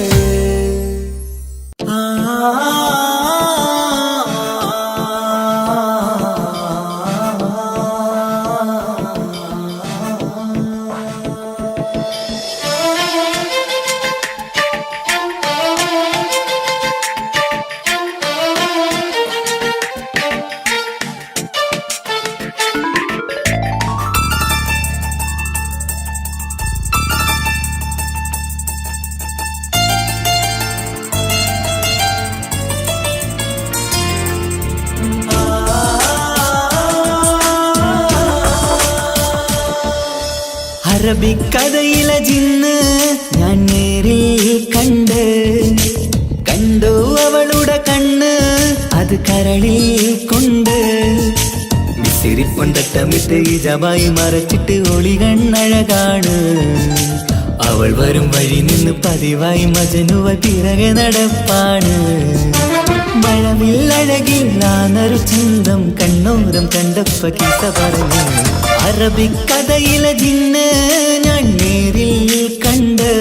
അറബിക്കഥയിലെ ജിന്ന് ഞാൻ നേരിൽ കണ്ടു അവളുടെ കണ്ണ് അത് കരളിൽ കൊണ്ട് മിസിരിപ്പൊണ്ടട്ടമിട്ട് ഇജമായി മറച്ചിട്ട് ഒളി കണ്ണഴകാണ് അവൾ വരും വഴി നിന്ന് പതിവായി മജനുവ പിറകെ നടപ്പാണ് മഴവില്ലഴകില്ലാന്നൊരു ചന്തം കണ്ണോരം കണ്ടപ്പ കീസ പറഞ്ഞു അറബിക്കഥയിലെ ജിന്ന് ഞാൻ നേരിൽ കണ്ടു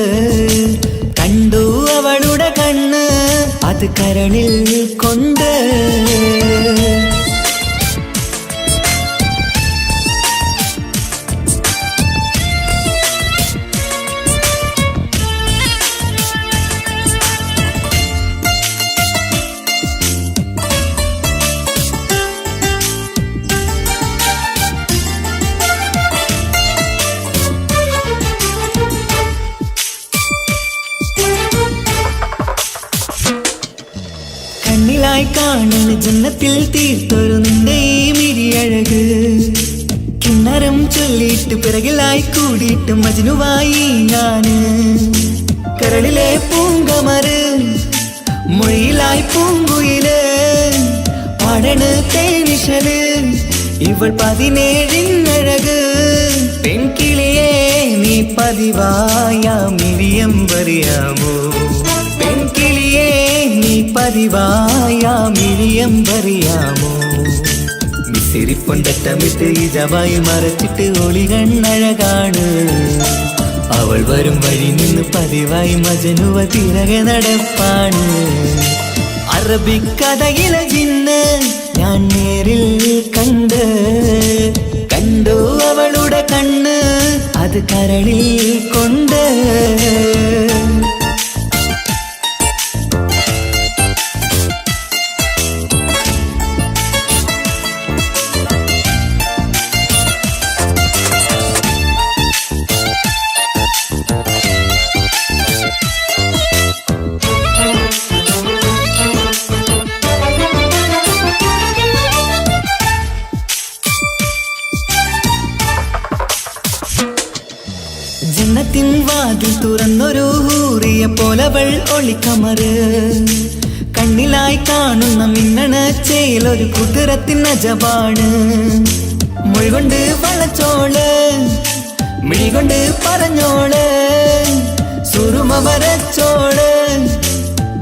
അവളുടെ കണ്ണ് അത് കരളിൽ കൊണ്ട് കണ്ണിലായി കാണുന്ന ജന്നത്തിൽ തീർത്തൊരു നിന്റെ ഈ മിരിയഴക് കിന്നരം ചൊല്ലിയിട്ട് പിറകിലായി കൂടിയിട്ട് മജ്നുവായി ഞാന് കരളിലെ പൂങ്കമര് മൊഴിയിലായി പൂങ്കുയില് പാടണ് തേനിശല് ഇവൾ 17 പെൺകിളിയെ നീ പതിവായ മിരിയം പറയാമോ പെൺകിളിയെ നീ പതിവായ മിരിയം പറയാമോ മിസിരിപ്പൊണ്ടട്ടമിട്ട് ഇജമായി മറച്ചിട്ട് ഒളി കണ്ണഴകാണ് അവൾ വരും വഴി നിന്ന് പതിവായി മജനുവ പിറകെ നടപ്പാണ് അറബിക്കഥയിലെ ജിന്ന് ഞാൻ നേരിൽ കണ്ടു അവളുടെ കണ്ണ് അത് കരളിൽ കൊണ്ട് ജന്നത്തിൻ വാതിൽ തുറന്നൊരു ഹൂറിയ പോലവൾ ഒളിക്കമറ് കണ്ണിലായി കാണുന്ന മിന്നണ ചേലൊരു കുതിരത്തിൻ അജപാണ് മൊഴികൊണ്ട് വളച്ചോള് മിഴികൊണ്ട് പറഞ്ഞോള് സുറുമ വരച്ചോള്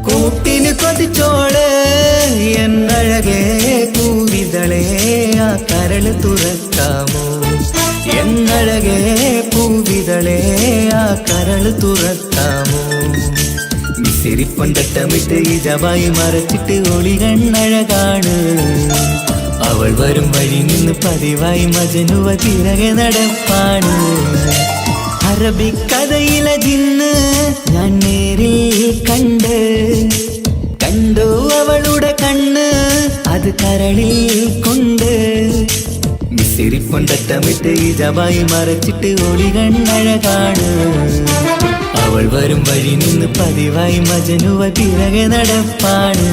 കൂട്ടിന് കൊതിച്ചോള് എന്നഴകേ പൂവിതളേ ആ കരള് തുറക്കാമോ എന്നഴകേ പൂവിതളേ ആ കരള് തുറക്കാമോ മിസിരിപ്പൊണ്ടട്ടമിട്ട് ഇജബായി മറച്ചിട്ട് ഒളി കണ്ണഴകാണ് അവൾ വരും വഴി നിന്ന് പതിവായി മജനുവ തിരകെ നടപ്പാണ് അറബിക്കഥയിലെ ജിന്ന് ഞാൻ നേരിൽ കണ്ടു അവളുടെ കണ്ണ് അത് കരളിൽ കൊണ്ട് മിസിരിപ്പൊണ്ടട്ടമിട്ട് ഇജബായി മറച്ചിട്ട് ഒളി കണ്ണഴകാണ് അവൾ വരും വഴി നിന്ന് പതിവായി മജനുവ തിരകെ നടപ്പാണ്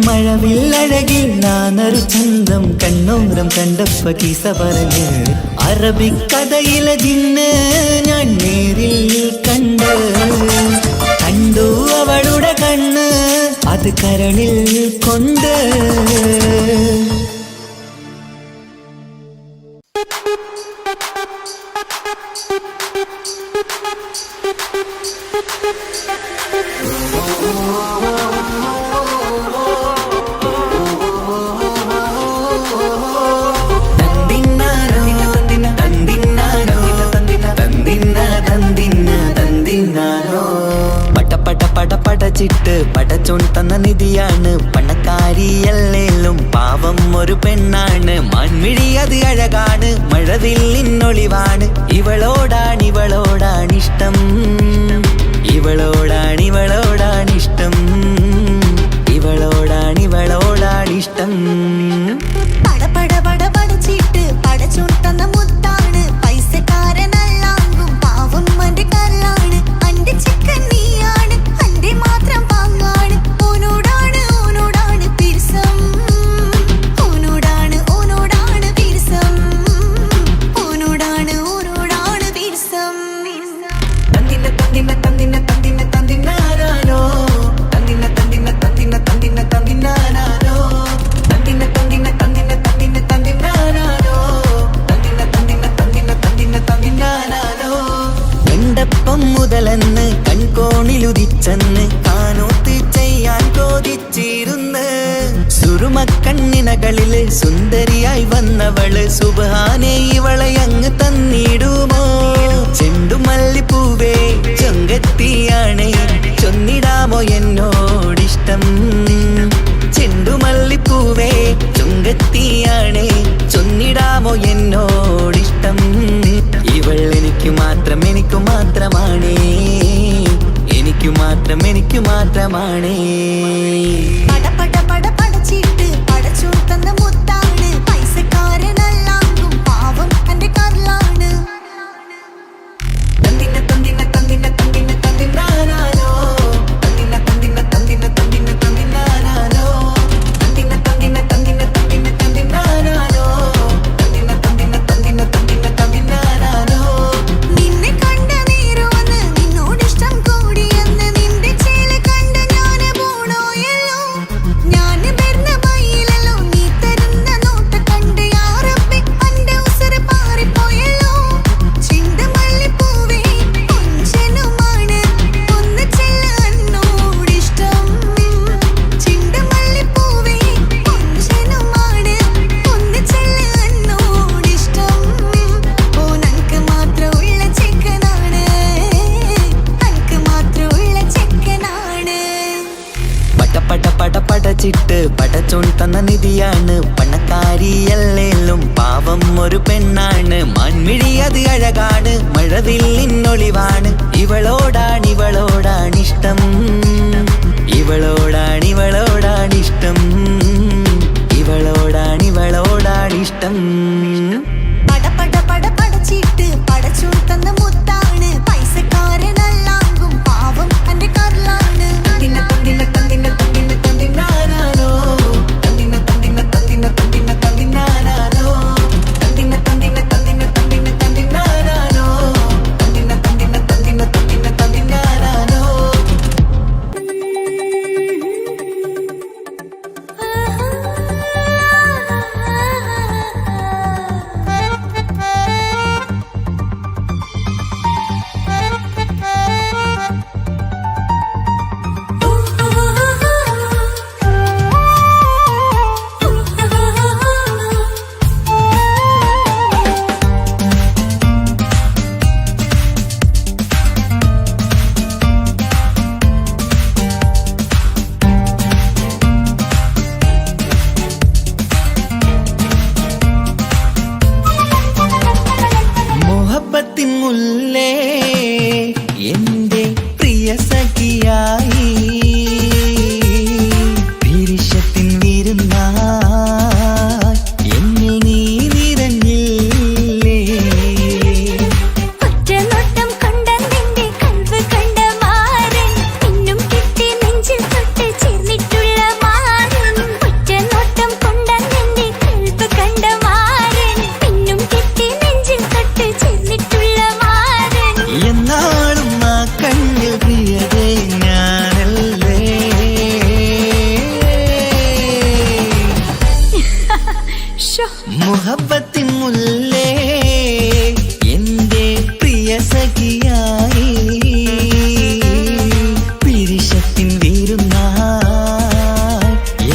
മഴവില്ലഴകിൽ നാനൊരു ചന്തം കണ്ണോരം കണ്ടപ്പ കീസ പറഞ്ഞ് അറബിക്കഥയിലെ ജിന്ന് ഞാൻ നേരിൽ കണ്ടു അവളുടെ കണ്ണ് അത് കരളിൽ കൊണ്ട് പടച്ചിട്ട് പടച്ചോൺ തന്ന നിധിയാണ് പണക്കാരിയല്ലേലും പാവം ഒരു പെണ്ണാണ് മാൻമിഴി അത് അഴകാണ് മഴവില്ലിന്നൊളിവാണ് ഇവളോടാണിഷ്ടം ഇവളോടാണിഷ്ടം ഇവളോടാണിഷ്ടം പടച്ചിട്ട് പടച്ചോൺ തന്ന മുത്താണ് പൈസക്കാരനല്ലാങ്കും പാവം അന്റെ കല്ലാണ് അന്റെ ചിക്കൻ നീയാണ് അന്റെ മാത്രം പാങ്ങാണ് ഓനോടാണ് പിരിസം ഓനോടാണ് പിരിസം ഓനോടാണ് പിരിസം തന്തിനാരോ എണ്ടപ്പം മുതലെന്ന് കൺകോണിലുദിച്ചെന്ന് കാനോത്ത് ചെയ്യാൻ ചോദിച്ചിരുന്ന് സുറുമക്കണ്ണിനകളില് സുന്ദരിയായി വന്നവള് സുബ്ഹാനേ ഇവളെ അങ്ങ് തന്നിടുമോ ചെണ്ടുമല്ലിപ്പൂവേ ചൊങ്കത്തിയാണ് ചൊന്നിടാമോ എന്നോടിഷ്ടം ചെണ്ടുമല്ലിപ്പൂവേ ചൊങ്കത്തിയാണ് ചൊന്നിടാമോ എന്നോടിഷ്ടം ഇവൾ എനിക്ക് മാത്രമാണേ എനിക്ക് മാത്രമാണേ പടച്ചിട്ട് പടച്ചോൺ തന്ന മുത്താണ് പൈസക്കാരനല്ലാങ്കും പാവം അന്റെ കല്ലാണ് നിന്നെ കണ്ട നേരുവന്ന് നിന്നോടിഷ്ടം കൂടിയെന്ന് നിന്റെ ചേല കണ്ട ഞാന് പോണോയല്ലോ ഞാന് വരുന്ന മയിലല്ലോ നീ തരുന്ന നോട്ട കണ്ട് യാറപ്പി അന്റെ ഉസര പാറിപ്പോയല്ലോ ചിന്തമല്ലിപ്പൂവേ കൊഞ്ചനുമാണ് ഒന്ന് ചെല്ല എന്നോടിഷ്ടം ചിന്തമല്ലിപ്പൂവേ കൊഞ്ചനുമാണ് ഒന്ന് ചെല്ല എന്നോടിഷ്ടം ഓ നനക്ക് മാത്രമുള്ള ചെക്കനാണ് അനക്ക് മാത്രമുള്ള ചെക്കനാണ് പടച്ചിട്ട് പടച്ചോൺ തന്ന നിധിയാണ് പണക്കാരിയല്ലേലും പാവം ഒരു പെണ്ണാണ് മാൻമിഴി അത് അഴകാണ് മഴവില്ലിന്നൊളിവാണ് ഇവളോടാണിഷ്ടം ഇവളോടാണിഷ്ടം ഇവളോടാണിഷ്ടം പടച്ചിട്ട് പടച്ചോൺ തന്ന മുത്താണ് പൈസക്കാരനല്ലാങ്കും പാവം അന്റെ കല്ലാണ് മുഹബത്തിൻ മുല്ലേ എന്റെ പ്രിയ സഖിയായി പിരിശത്തിൻ വീരുന്നായി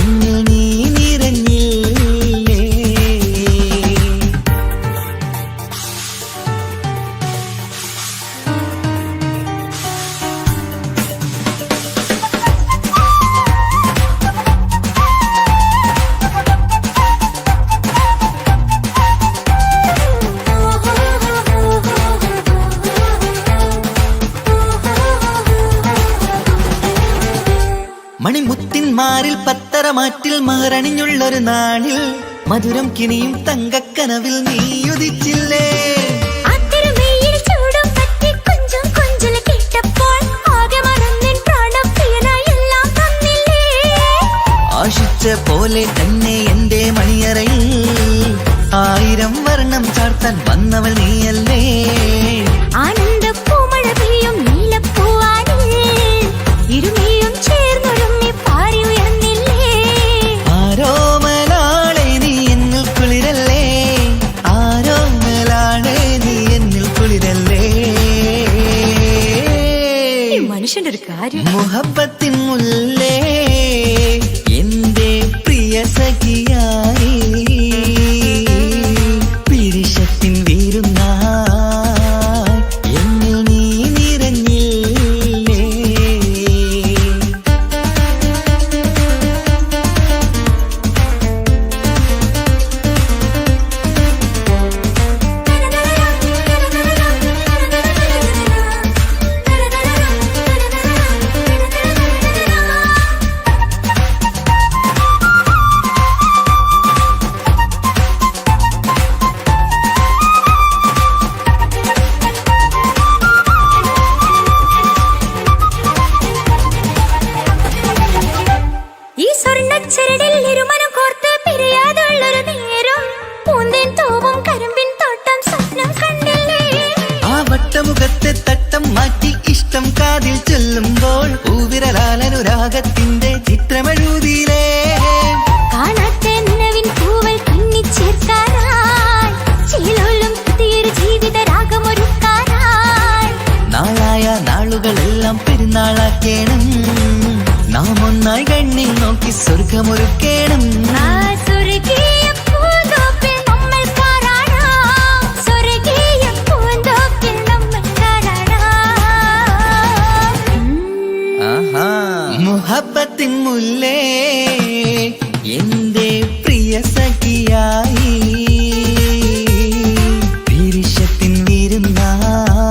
എന്നിൽ നീ നിറഞ്ഞില്ലേ. മണിമുത്തിന്മാരിൽ പത്തരമാറ്റിൽ മഹറണിഞ്ഞുള്ളൊരു നാളിൽ മധുരം കിനിയും തങ്കക്കനവിൽ നീ ഉദിച്ചില്ലേ. ആശിച്ച പോലെ തന്നെ എന്റെ മണിയറയിൽ 1000 വർണ്ണം ചാർത്താൻ വന്നവൾ നീയല്ലേ. ആരോമലാളെ നീ എന്നിൽ കുളിരല്ലേ, ആരോമലാളെ നീ എന്നിൽ കുളിരല്ലേ. മനുഷ്യന്റെ ഒരു കാര്യം. മുഹബത്തിൻ മുല്ലേ എന്റെ പ്രിയ സഖിയായി പിരിശത്തിൻ വീരുന്നായി എന്നിൽ നീ നിറഞ്ഞില്ലേ. ഈ സ്വർണ്ണച്ചരടിൽ ഇരുമനം കോർത്ത് പിരിയാതുള്ളൊരു നേരം പൂന്തേൻ തോവും കരിമ്പിൻ തോട്ടം സ്വപ്നം കണ്ടില്ലേ. ആ വട്ടമുഖത്തെ തട്ടം മാറ്റി ഇഷ്ടം കാതിൽ ചൊല്ലുമ്പോൾ പൂവിരലാലനുരാഗത്തിന്റെ ചിത്രമെഴുതിയിലേ. കാണാത്ത നിലവിൻ പൂവൽ കണ്ണിച്ചേർക്കാനായി ചിലോലും പുതിയൊരു ജീവിത രാഗമൊരുക്കാനായി നാളായ നാളുകളെല്ലാം പെരുന്നാളാക്കേണം, നാം ഒന്നായി കണ്ണിൽ നോക്കി സ്വർഗമൊരുക്കേണം. ആ സ്വർഗീയ പൂന്തോപ്പിൽ നമ്മൾ കാണാം, സ്വർഗീയ പൂന്തോപ്പിൽ നമ്മൾ കാണാം. ആഹാ. മുഹബത്തിൻ മുല്ലേ എന്റെ പ്രിയ സഖിയായി പിരിശത്തിൻ വീരുന്നായി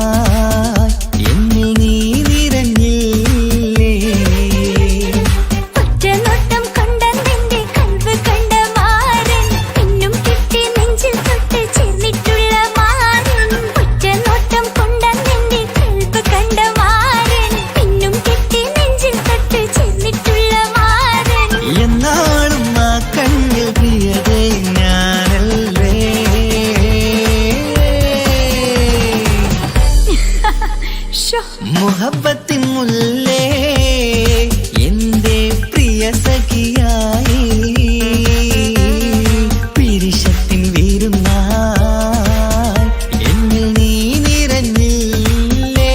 എന്നിൽ നീ നിറഞ്ഞില്ലേ. ഒറ്റനോട്ടം കൊണ്ട നിന്റെ കൽവ് കണ്ട മാരൻ പിന്നും കിട്ടി നെഞ്ചിൽ തൊട്ട് ചേർന്നിട്ടുള്ള മാരൻ. ഒറ്റനോട്ടം കൊണ്ട നിന്റെ കൽവ് കണ്ട മാരൻ പിന്നും കിട്ടി നെഞ്ചിൽ തൊട്ട് ചേർന്നിട്ടുള്ള മാരൻ. എന്നാളും ആ കണ്ണിൽ പ്രിയതേ ഞാനല്ലേ. മുഹബത്തിൻ മുല്ലേ എന്റെ പ്രിയ സഖിയായി പിരിശത്തിൻ വീരുന്നായി എന്നിൽ നീ നിറഞ്ഞില്ലേ.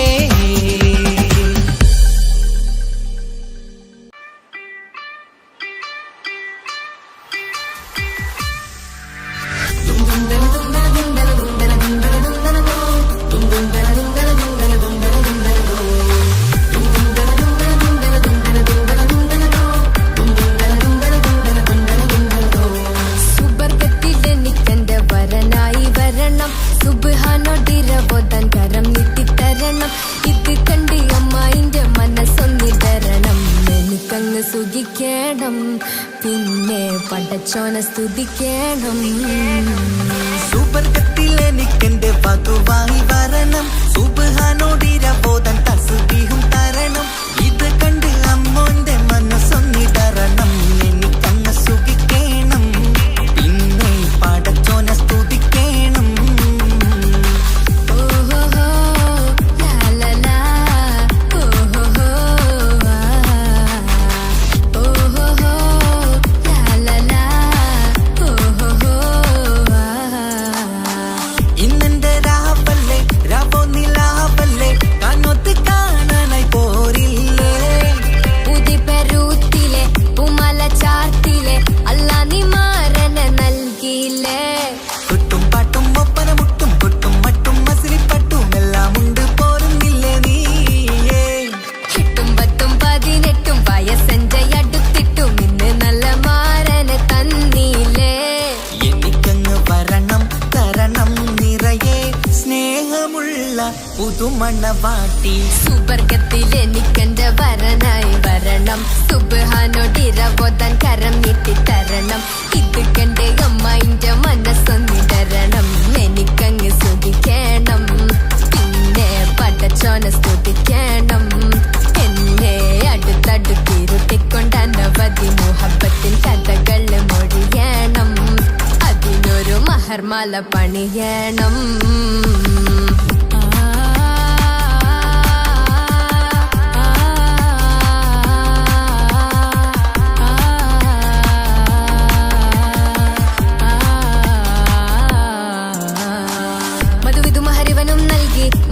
സുബർഗത്തിലെനിക്കെന്റെ വരനായി വരണം, സുബ്ഹാനോടിരവോതാൻ കരം നീട്ടിത്തരണം. ഇത് കണ്ട് അമ്മായിന്റെ മനസ്സൊന്നിടരണം, എനിക്കങ്ങ് സുഖിക്കണം, പിന്നെ പടച്ചോനെ സ്തുതിക്കണം. സുബർഗത്തിൽ എനിക്കെന്റെ വധുവായി വരണം, സുബ്ഹാനോടിരവോതാൻ തസ്ബീഹും തരണം. ഇത് കണ്ട് അമ്മോന്റെ മനസ്സൊന്നിടരണം, എനിക്കങ്ങ് സുഖിക്കണം, പിന്നെ പടച്ചോനെ സ്തുതിക്കണം. ഓഹോഹോ ലാലലാ, ഓഹോഹോ ആ, ഓഹോഹോ ലാലലാ, ഓഹോഹോ ആ. പുതുമണവാട്ടി. സുബർഗത്തിൽ എനിക്കെന്റെ വരനായി വരണം, സുബ്ഹാനോടിരവോതാൻ കരം നീട്ടി തരണം. ഇത് കണ്ട് അമ്മയിന്റെ മനസ്സൊന്നിടരണം, എനിക്കങ്ങ് സുഖിക്കണം, പിന്നെ പടച്ചോനെ സ്തുതിക്കണം. എന്നെ അടുത്തടുത്തിരുട്ടിക്കൊണ്ട് അനവധി മുഹബത്തിൻ കഥകൾ മൊഴിയണം, അതിനൊരു മഹർമാല പണിയണം.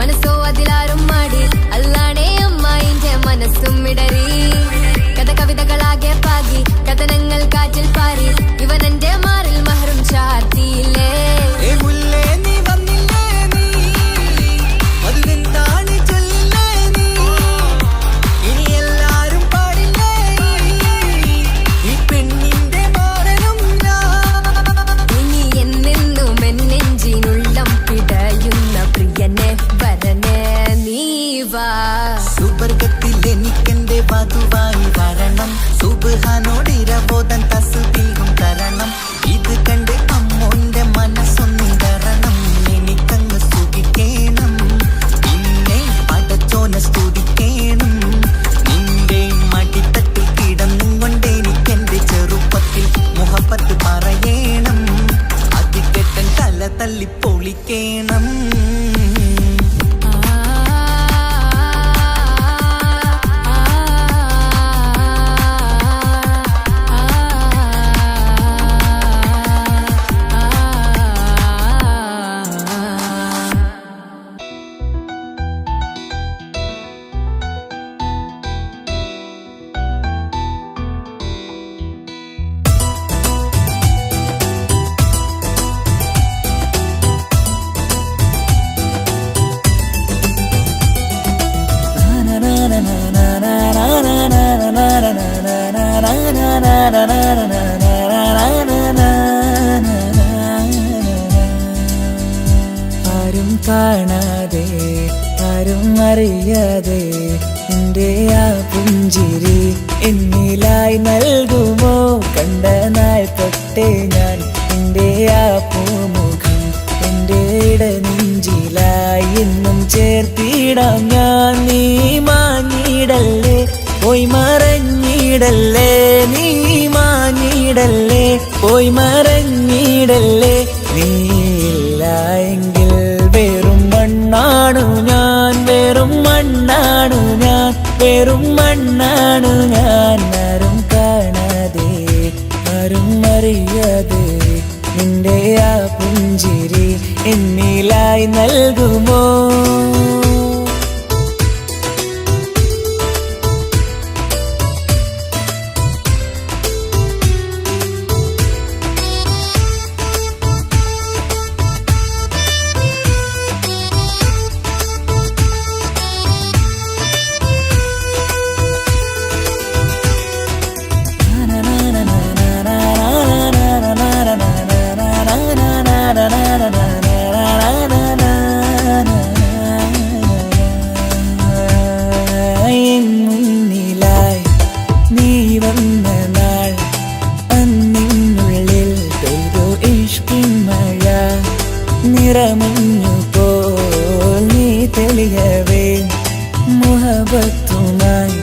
മനസ്സോ അതിലാരും മാടി, അല്ലാണേ അമ്മായിന്റെ മനസ്സും ഇടറി. കഥ കവിതകളാകെ പാകി, കഥനങ്ങൾ കാറ്റിൽ പാറി, ഇവനെന്റെ മാറിൽ മഹറും ചാർത്തിയില്ലേ. ഇനി എന്നെന്നും എന്നെഞ്ചിനുള്ളം പിടയുന്ന പ്രിയനെ വരനെ നീവാ. സുബർഗത്തിൽ എനിക്കെന്റെ വധുവായി വരണം, സുബ്ഹാനോടിരവോതാൻ തസ്ബീഹും തരണം. ഇത് കണ്ട് അമ്മോന്റെ മനസ്സൊന്നിടരണം, എനിക്കങ്ങ് സുഖിക്കണം, പിന്നെ പടച്ചോനെ സ്തുതിക്കണം. നിന്റെ മടിത്തട്ടിൽ കിടന്നും കൊണ്ട് എനിക്കെന്റെ ചെറുപ്പത്തിൽ മുഹബത്ത് പറയണം, അത് കെട്ടൻ തല തല്ലി പൊളിക്കണം. ആരും കാണാതെ ആരും അറിയാതെ എൻ്റെ ആ പുഞ്ചിരി എന്നിലായി നൽകുമോ? കണ്ട നാൾ തൊട്ടേ ഞാൻ എൻ്റെ ആ പൂമുഖം എൻ്റെ ഇടനെഞ്ചിലായി എന്നും ചേർത്തിടാം ഞാൻ. നീ മാഞ്ഞിടല്ലേ, പോയി മറഞ്ഞിടല്ലേ, നീ മാഞ്ഞിടല്ലേ, പോയി മറഞ്ഞിടല്ലേ. നീയില്ല എങ്കിൽ വെറും മണ്ണാണു ഞാൻ, വെറും മണ്ണാണു ഞാൻ, വെറും മണ്ണാണു ഞാൻ. ആരും കാണാതെ ആരും അറിയാതെ നിന്റെ ആ പുഞ്ചിരി എന്നിലായി നൽകുമോ? മുന്നിലായി നീ വന്ന നാൾ, അന്നിനുള്ളിൽ പെയ്തു ഇഷ്കിൻ മഴ. നിറമഞ്ഞു പോൽ നീ തെളിയവേ, മുഹബത്തുമായി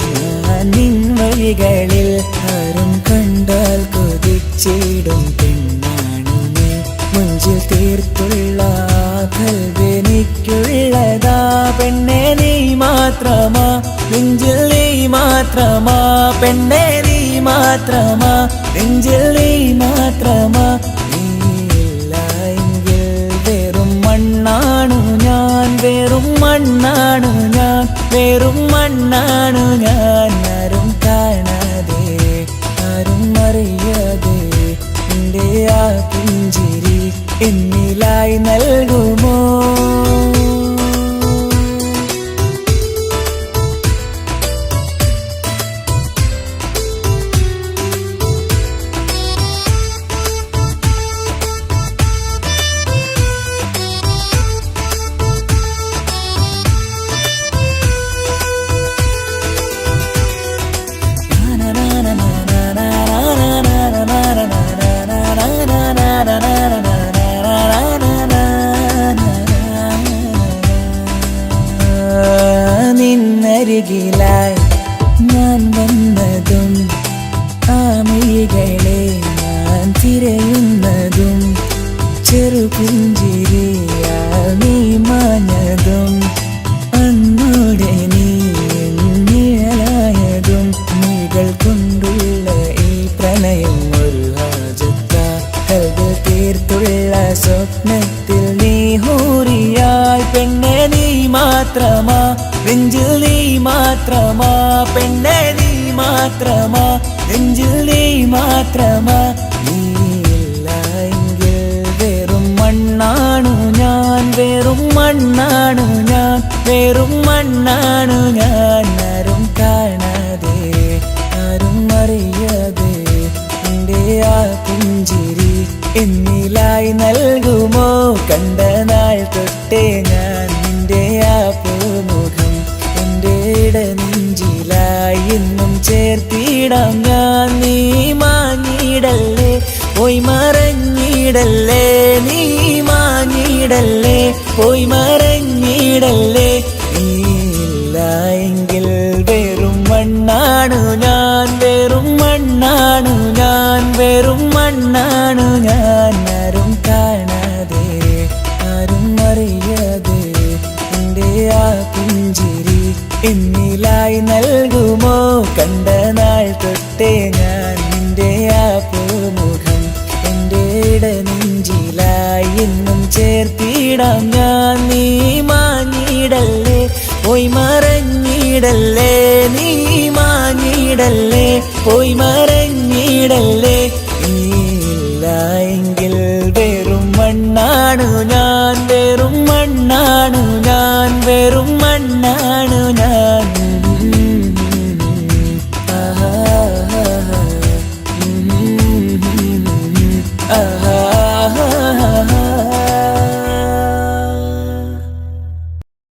ഞാൻ നിൻ വഴികളിൽ. ആരും കണ്ടാൽ കൊതിച്ചിടും പെണ്ണാണു നീ, മുഞ്ചിൽ തീർത്തുള്ള കൽവെനിക്കുള്ളതാ. പെണ്ണെ നീ മാത്രമാ, നെഞ്ചിൽ നീ മാത്രമാ, പെണ്ണെ നീ മാത്രമാ, നെഞ്ചിൽ നീ മാത്രമാ. നീയില്ല എങ്കിൽ വെറും മണ്ണാണു ഞാൻ, വെറും മണ്ണാണു ഞാൻ, വെറും മണ്ണാണു ഞാൻ. ആരും കാണാതെ ആരും അറിയാതെ നിന്റെ ആ പുഞ്ചിരി എന്നിലായി നൽകുമോ? സ്വപ്നത്തിൽ നീ ഹൂറിയായി പെണ്ണെ നീ മാത്രമാ നെഞ്ചിൽ നീ മാത്രമാ പെണ്ണെ നീ മാത്രമാ നെഞ്ചിൽ നീ മാത്രമാ നീയില്ല എങ്കിൽ വെറും മണ്ണാണു ഞാൻ വെറും മണ്ണാണു ഞാൻ വെറും മണ്ണാണു ഞാൻ ആരും കാണാതെ ആരും അറിയാതെ നിന്റെ ആ പുഞ്ചിരി എന്നിലായി നൽകുമോ കണ്ട നാൾ തൊട്ടേ ഞാൻ നിന്റെ ആ പൂമുഖം എൻ്റെ ഇടനെഞ്ചിലായി എന്നും ചേർത്തിടാം ഞാൻ നീ മാഞ്ഞിടല്ലേ പോയി മറഞ്ഞിടല്ലേ നീ മാഞ്ഞിടല്ലേ പോയി മറഞ്ഞിടല്ലേ നീയില്ല എങ്കിൽ വെറും മണ്ണാണു ഞാൻ വെറും മണ്ണാണു ഞാൻ വെറും മണ്ണാണു ഞാൻ ആരും കാണാതെ ആരും അറിയാതെ എൻ്റെ ആ പുഞ്ചിരി എന്നിലായി നൽകുമോ കണ്ട നാൾ തൊട്ടേ ഞാൻ നിന്റെ ആ പൂമുഖം എൻ്റെ ഇടനെഞ്ചിലായി എന്നും ചേർത്തിടാം ഞാൻ നീ മാഞ്ഞിടല്ലേ പോയി മറഞ്ഞിടല്ലേ നീ മാഞ്ഞിടല്ലേ പോയി മറഞ്ഞിടല്ലേ